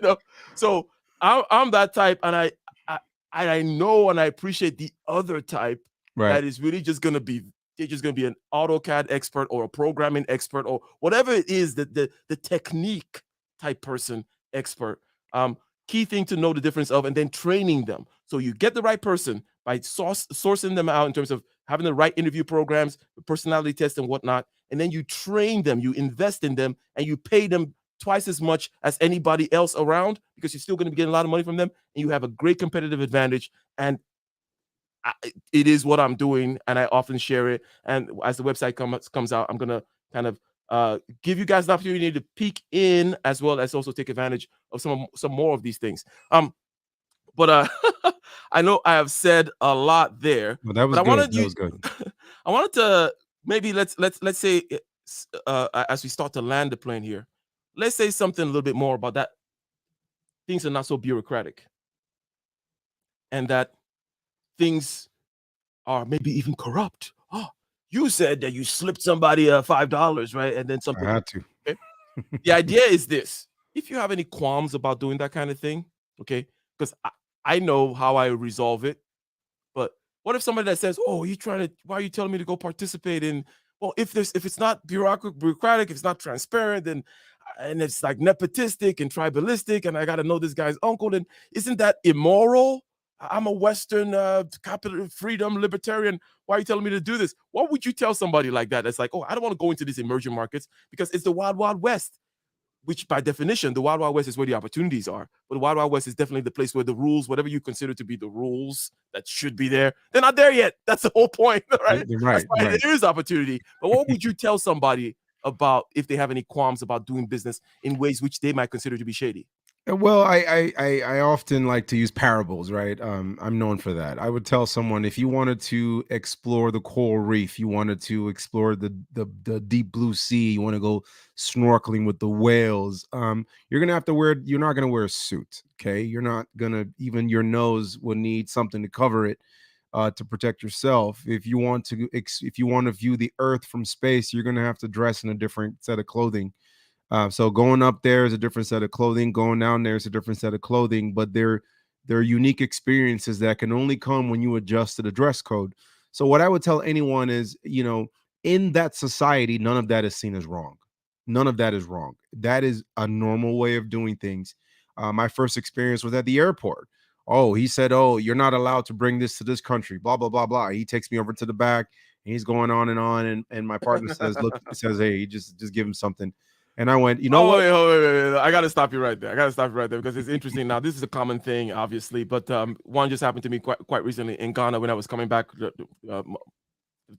to, So I'm that type, and I know and I appreciate the other type that is really just going to be. They're just going to be an AutoCAD expert or a programming expert or whatever it is, the technique type person expert. Key thing to know the difference of, and then training them. So you get the right person by sourcing them out in terms of having the right interview programs, personality tests and whatnot. And then you train them, you invest in them, and you pay them twice as much as anybody else around, because you're still going to be getting a lot of money from them, and you have a great competitive advantage. And it is what I'm doing, and I often share it. And as the website comes out, I'm gonna kind of give you guys the opportunity to peek in, as well as also take advantage of some more of these things. But I know I have said a lot there. Well, that was but good. That was good. I wanted to maybe let's say as we start to land the plane here, let's say something a little bit more about that. Things are not so bureaucratic, and that things are maybe even corrupt. Oh, you said that you slipped somebody $5, right? And then something. I had to. Okay? The idea is this: if you have any qualms about doing that kind of thing, okay, because I know how I resolve it. But what if somebody that says, "Oh, why are you telling me to go participate in?" Well, if it's not bureaucratic, if it's not transparent, and it's like nepotistic and tribalistic, and I got to know this guy's uncle, then isn't that immoral? I'm a Western capital freedom libertarian. Why are you telling me to do this? What would you tell somebody like that? That's like, oh, I don't want to go into these emerging markets because it's the wild, wild west, which by definition, the wild, wild west is where the opportunities are. But the wild, wild west is definitely the place where the rules, whatever you consider to be the rules that should be there, they're not there yet. That's the whole point, right? Right. That's why there is opportunity. But what would you tell somebody about if they have any qualms about doing business in ways which they might consider to be shady? Well, I often like to use parables, right? I'm known for that. I would tell someone, if you wanted to explore the coral reef, you wanted to explore the deep blue sea, you want to go snorkeling with the whales, you're not gonna wear a suit, okay? You're not gonna, even your nose will need something to cover it to protect yourself. If you want to view the Earth from space, you're gonna have to dress in a different set of clothing. So going up there is a different set of clothing. Going down there is a different set of clothing. But they're unique experiences that can only come when you adjust to the dress code. So what I would tell anyone is, in that society, none of that is seen as wrong. None of that is wrong. That is a normal way of doing things. My first experience was at the airport. Oh, he said, "Oh, you're not allowed to bring this to this country." Blah blah blah blah. He takes me over to the back, and he's going on, and my partner says, "Look," he says, "Hey, just give him something." And I went, you know what? Wait. I got to stop you right there. Because it's interesting. Now, this is a common thing, obviously, but one just happened to me quite recently in Ghana when I was coming back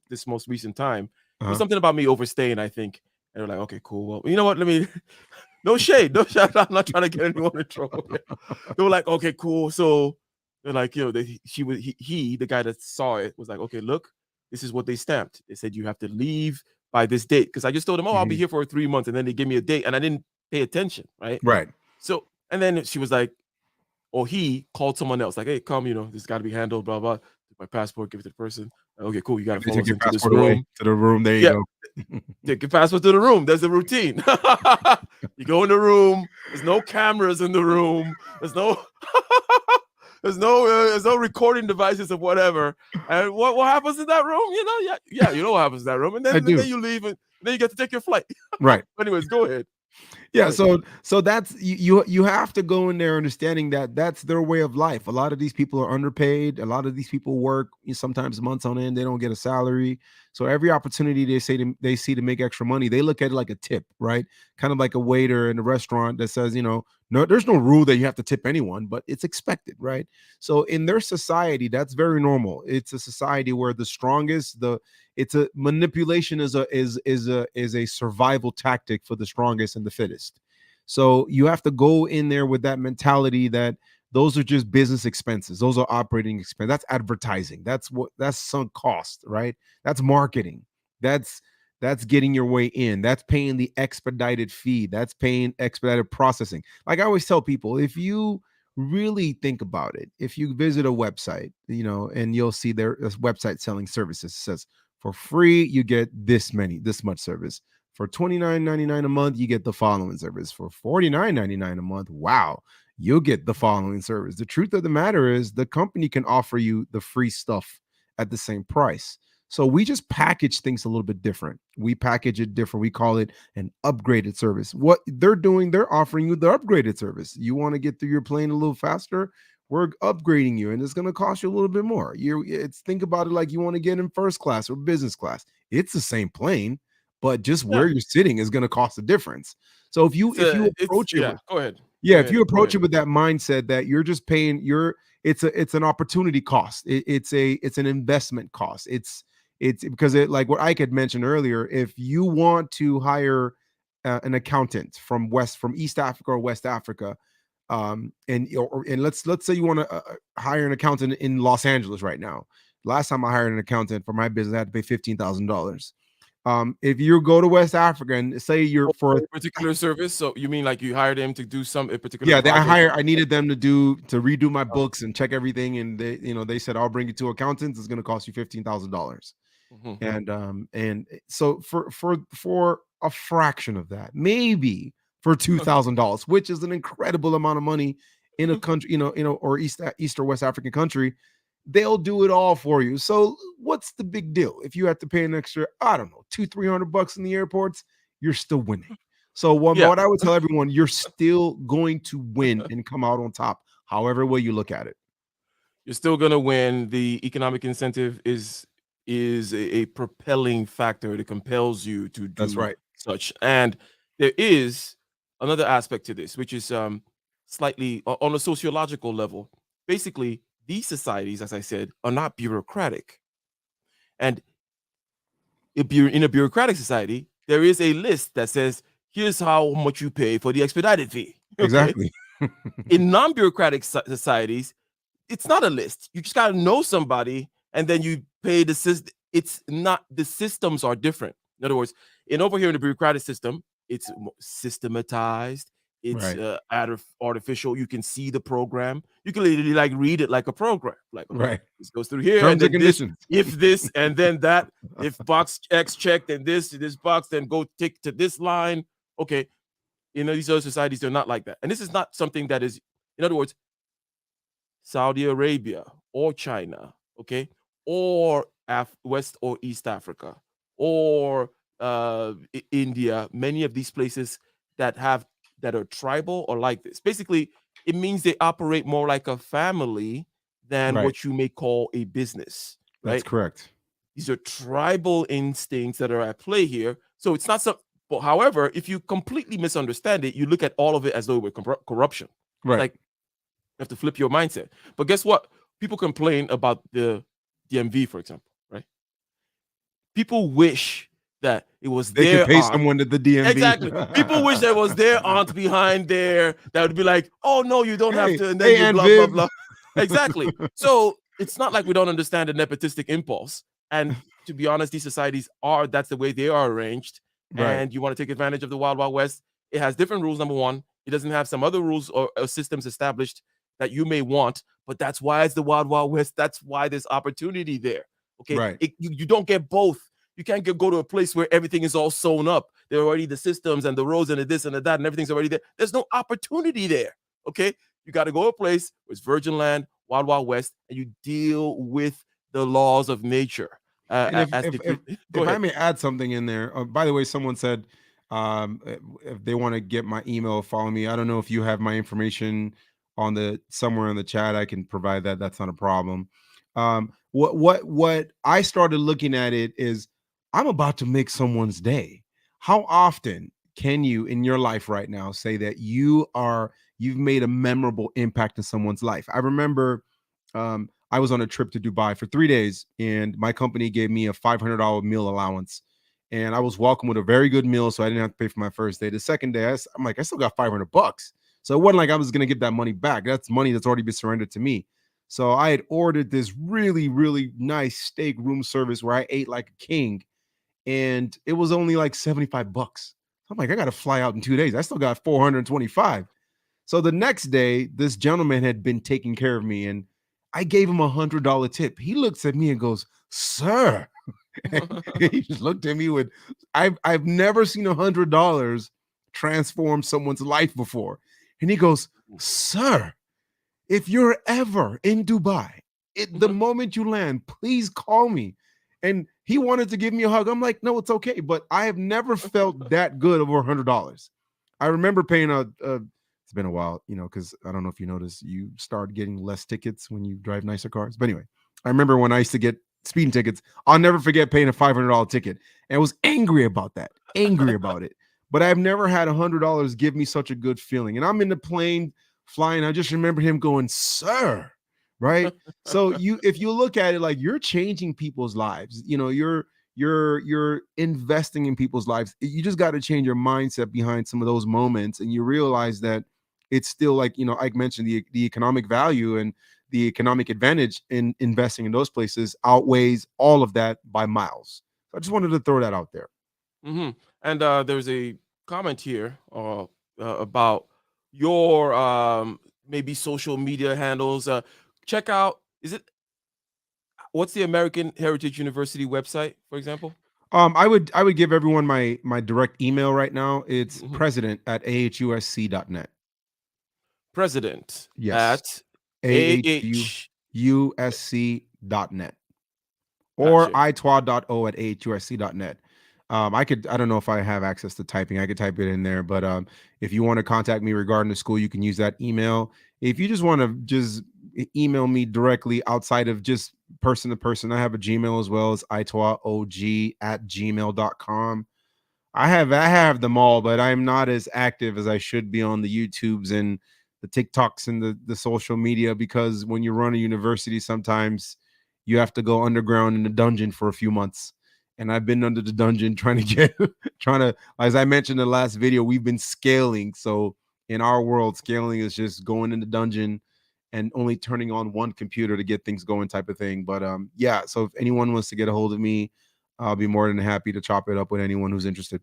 this most recent time. It was something about me overstaying, I think. And they're like, okay, cool. Well, you know what? Let me. No shade. I'm not trying to get anyone in trouble. They were like, okay, cool. So they're like, the guy that saw it was like, okay, look, this is what they stamped. They said you have to leave by this date. Because I just told them, I'll be here for 3 months. And then they gave me a date and I didn't pay attention. Right. So, and then she was like, or he called someone else, like, hey, come, this got to be handled, blah, blah. Take my passport, give it to the person. Okay, cool. You got to follow us into this room. To the room. There you go. Take your passport to the room. There's a routine. You go in the room. There's no cameras in the room. There's no there's no recording devices of whatever. And what happens in that room? You know what happens in that room. And then you leave and then you get to take your flight. Right. Anyways, go ahead. Yeah, so that's you have to go in there understanding that that's their way of life. A lot of these people are underpaid. A lot of these people work sometimes months on end. They don't get a salary. So every opportunity they see to make extra money, they look at it like a tip, right? Kind of like a waiter in a restaurant that says, no, there's no rule that you have to tip anyone, but it's expected, right? So in their society, that's very normal. It's a society where the strongest, it's a manipulation is a survival tactic for the strongest and the fittest. So you have to go in there with that mentality that those are just business expenses. Those are operating expenses. That's advertising. That's sunk cost, right? That's marketing. That's getting your way in. That's paying the expedited fee. That's paying expedited processing. Like I always tell people, if you really think about it, if you visit a website, and you'll see their website selling services, it says for free, you get this much service. For $29.99 a month, you get the following service. For $49.99 a month, wow, you'll get the following service. The truth of the matter is the company can offer you the free stuff at the same price. So we just package things a little bit different. We package it different. We call it an upgraded service. What they're doing, they're offering you the upgraded service. You want to get through your plane a little faster? We're upgrading you, and it's going to cost you a little bit more. Think about it like you want to get in first class or business class. It's the same plane, but just where you're sitting is going to cost a difference. So if you approach it, go ahead. If you approach it with that mindset that you're just paying, it's an opportunity cost. It's an investment cost. It's because like what Ike had mentioned earlier, if you want to hire an accountant from East Africa or West Africa, and let's say you want to hire an accountant in Los Angeles right now. Last time I hired an accountant for my business, I had to pay $15,000. If you go to West Africa and say you're for a particular service, so you mean like you hired them to do a particular? Yeah, I needed them to redo my books and check everything, and they said I'll bring you two accountants. It's going to cost you $15,000. And so for a fraction of that, maybe for $2,000, which is an incredible amount of money in a country, or East or West African country, they'll do it all for you. So what's the big deal? If you have to pay an extra, I don't know, $200-300 in the airports, you're still winning. So what I would tell everyone, you're still going to win and come out on top, however way you look at it. You're still going to win. The economic incentive is a propelling factor that compels you to do such. And there is another aspect to this, which is slightly on a sociological level. Basically, these societies, as I said, are not bureaucratic. And if you're in a bureaucratic society, there is a list that says, here's how much you pay for the expedited fee. Okay? Exactly. In non-bureaucratic societies, it's not a list. You just got to know somebody, and then you pay the system. It's not, the systems are different. In other words, over here in the bureaucratic system, it's systematized. It's artificial. You can see the program. You can literally like read it like a program. Like, this goes through here, terms and then and conditions. if this, and then that. If box X checked, and this box, then go tick to this line. Okay, these other societies, they're not like that. And this is not something that is, in other words, Saudi Arabia or China, okay, or West or East Africa, or India. Many of these places that are tribal or like this. Basically, it means they operate more like a family than what you may call a business. Right? That's correct. These are tribal instincts that are at play here. So it's not But however, if you completely misunderstand it, you look at all of it as though it were corruption. Right. Like, you have to flip your mindset. But guess what? People complain about the DMV, for example, right? People wish that it was They could their pay aunt. someone at the DMV. Exactly. People wish there was their aunt behind there that would be like, oh no, you don't have Hey, to, and then hey, you Aunt blah blah Viv. blah. Exactly. So it's not like we don't understand the nepotistic impulse. And to be honest, these societies that's the way they are arranged. Right. And you want to take advantage of the Wild Wild West. It has different rules. Number one, it doesn't have some other rules or systems established that you may want, but that's why it's the Wild Wild West. That's why there's opportunity there. Okay. Right. You don't get both. You can't go to a place where everything is all sewn up. There are already the systems and the roads and the this and the that, and everything's already there. There's no opportunity there. Okay. You got to go to a place where it's virgin land, Wild Wild West, and you deal with the laws of nature. And if As if dictated. if, Go if I ahead. may add something in there, by the way, someone said if they want to get my email, follow me. I don't know if you have my information on the somewhere in the chat. I can provide that. That's not a problem. What I started looking at it is I'm about to make someone's day. How often can you in your life right now say that you've made a memorable impact in someone's life? I remember I was on a trip to Dubai for 3 days, and my company gave me a $500 meal allowance. And I was welcome with a very good meal, so I didn't have to pay for my first day. The second day, I'm like, I still got $500. So it wasn't like I was going to get that money back. That's money that's already been surrendered to me. So I had ordered this really, really nice steak room service where I ate like a king, and it was only like $75. I'm like, I got to fly out in 2 days. I still got 425. So the next day, this gentleman had been taking care of me, and I gave him $100 tip. He looks at me and goes, "Sir," he just looked at me with, I've never seen $100 transform someone's life before. And he goes, "Sir, if you're ever in Dubai, the moment you land, please call me." And he wanted to give me a hug. I'm like, no, it's okay. But I have never felt that good over $100. I remember paying it's been a while, because I don't know if you notice, you start getting less tickets when you drive nicer cars. But anyway, I remember when I used to get speeding tickets, I'll never forget paying a $500 ticket. And I was angry about that, angry about it. But I've never had $100 give me such a good feeling. And I'm in the plane flying. I just remember him going, "Sir," right? So if you look at it, like, you're changing people's lives, you're investing in people's lives. You just got to change your mindset behind some of those moments, and you realize that it's still, like, Ike mentioned, the economic value and the economic advantage in investing in those places outweighs all of that by miles. So I just wanted to throw that out there. And there's a comment here about your maybe social media handles. Check out, what's the American Heritage University website, for example? I would give everyone my direct email right now. It's president@ahusc.net. President Yes. at AH. ahusc.net or Gotcha. itwa.o@ahusc.net. I don't know if I have access to typing. I could type it in there, but if you want to contact me regarding the school, you can use that email. If you just want to just email me directly outside of just person to person, I have a Gmail as well. As itwaog@gmail.com. I have them all, but I'm not as active as I should be on the YouTubes and the TikToks and the social media, because when you run a university, sometimes you have to go underground in the dungeon for a few months. And I've been under the dungeon trying to as I mentioned in the last video, we've been scaling. So in our world, scaling is just going in the dungeon and only turning on one computer to get things going, type of thing. But yeah, so if anyone wants to get a hold of me, I'll be more than happy to chop it up with anyone who's interested.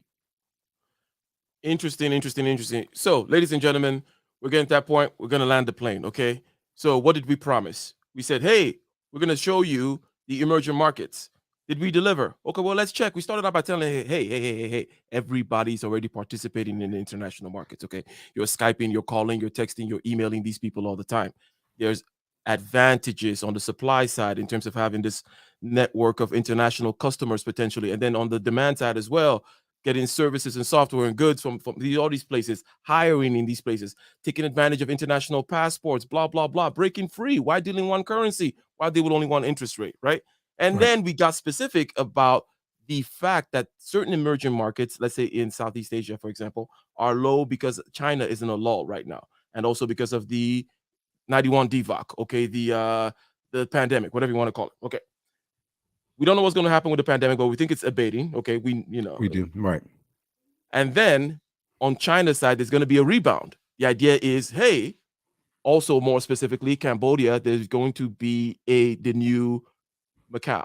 Interesting. So, ladies and gentlemen, we're getting to that point. We're going to land the plane, okay? So, what did we promise? We said, hey, we're going to show you the emerging markets. Did we deliver? Okay, well, let's check. We started out by telling, hey, everybody's already participating in the international markets, okay? You're Skyping, you're calling, you're texting, you're emailing these people all the time. There's advantages on the supply side in terms of having this network of international customers potentially. And then on the demand side as well, getting services and software and goods from all these places, hiring in these places, taking advantage of international passports, blah, blah, blah, breaking free. Why deal in one currency? Why deal with only one interest rate, right? And then we got specific about the fact that certain emerging markets, let's say in Southeast Asia, for example, are low because China is in a lull right now, and also because of the 91 DVOC, okay, the pandemic, whatever you want to call it. Okay. We don't know what's going to happen with the pandemic, but we think it's abating. Okay. We do. Right. And then on China's side, there's going to be a rebound. The idea is, hey, also more specifically, Cambodia, there's going to be the new Macau.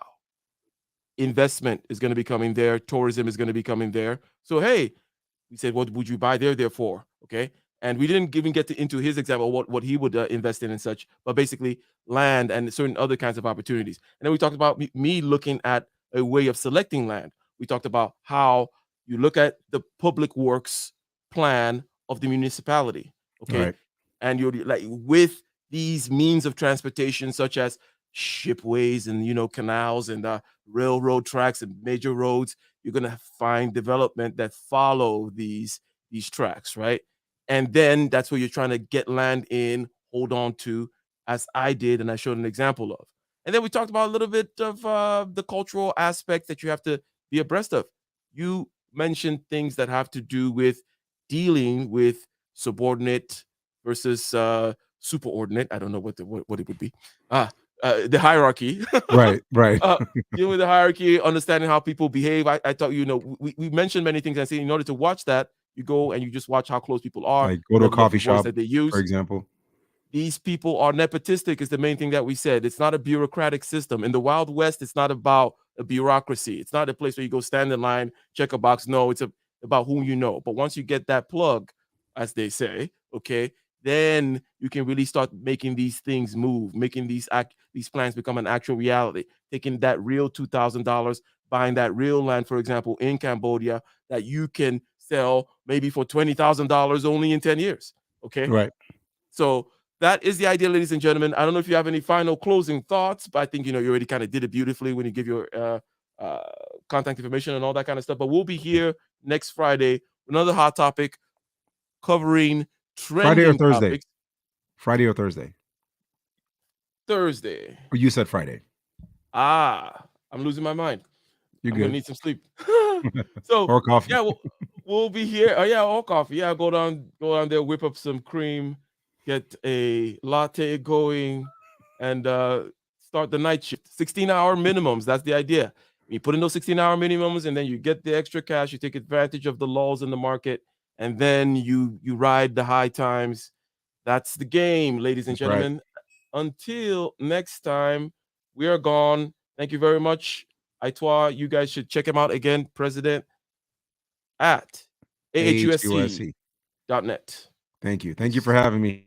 Investment is going to be coming there. Tourism is going to be coming there. So, hey, we said, what would you buy there for? Okay. And we didn't even get into his example, what he would invest in and such, but basically land and certain other kinds of opportunities. And then we talked about me looking at a way of selecting land. We talked about how you look at the public works plan of the municipality. Okay. Right. And you're like, with these means of transportation, such as shipways and, canals and railroad tracks and major roads, you're going to find development that follow these tracks, right? And then that's where you're trying to get land in, hold on to, as I did, and I showed an example of. And then we talked about a little bit of the cultural aspects that you have to be abreast of. You mentioned things that have to do with dealing with subordinate versus superordinate. I don't know what it would be. The hierarchy. Right. Dealing with the hierarchy, understanding how people behave. I thought, we mentioned many things. I say in order to watch that, you go and you just watch how close people are. Like go to a coffee shop that they use. For example. These people are nepotistic is the main thing that we said. It's not a bureaucratic system. In the Wild West, it's not about a bureaucracy. It's not a place where you go stand in line, check a box. No, it's about whom you know. But once you get that plug, as they say, okay, then you can really start making these things move, making these plans become an actual reality, taking that real $2,000, buying that real land, for example, in Cambodia that you can sell maybe for $20,000 only in 10 years. Okay. Right. So that is the idea, ladies and gentlemen. I don't know if you have any final closing thoughts, but I think, you already kind of did it beautifully when you give your contact information and all that kind of stuff. But we'll be here next Friday with another hot topic covering trending Friday or Thursday? Topics. Friday or Thursday? Thursday. Or you said Friday. I'm losing my mind. You're I'm good. gonna need some sleep. So or coffee. Yeah, we'll be here. Oh yeah, or coffee. Yeah, go down there, whip up some cream, get a latte going, and start the night shift. 16-hour minimums. That's the idea. You put in those 16-hour minimums, and then you get the extra cash. You take advantage of the lulls in the market, and then you ride the high times. That's the game, ladies and gentlemen. Right. Until next time, we are gone. Thank you very much. Aitoa, you guys should check him out again, president at ahusc.net. Thank you. Thank you for having me.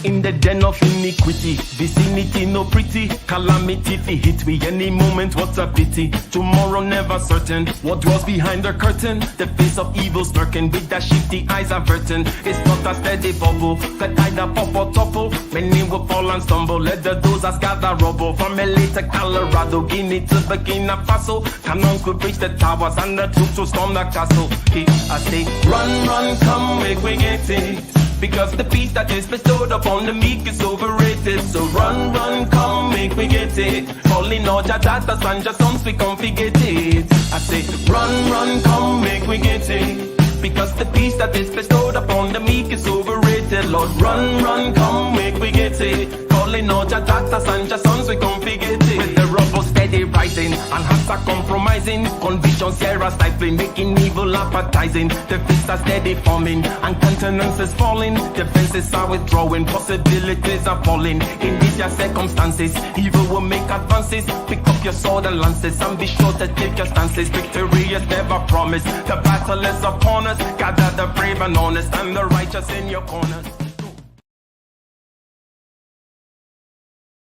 In the den of iniquity, vicinity no pretty, calamity fi hit we any moment, what a pity. Tomorrow never certain, what was behind the curtain, the face of evil lurking with the shifty eyes averting. It's not a steady bubble, that either pop or topple, many will fall and stumble, let the dozers gather rubble. From LA to Colorado, Guinea to Burkina Faso, cannon could reach the towers and the troops will storm the castle. I say, run, come, make we get it. Because the peace that is bestowed upon the meek is overrated. So run, come, make me get it. Calling all your daughters and your sons, we come get it. I say, run, come, make me get it. Because the peace that is bestowed upon the meek is overrated. Lord, run, come, make me get it. Calling all your daughters and your sons, we come get it. With the rubble steady rising, and hearts are compromising. Convictions here are stifling, making evil appetizing. The fists are steady forming, and countenance is falling. Defenses are withdrawing, possibilities are falling. In these your circumstances, evil will make advances. Pick up your sword and lances, and be sure to take your stances. Victory is never promised, the battle is upon us. Gather the brave and honest, and the righteous in your corners.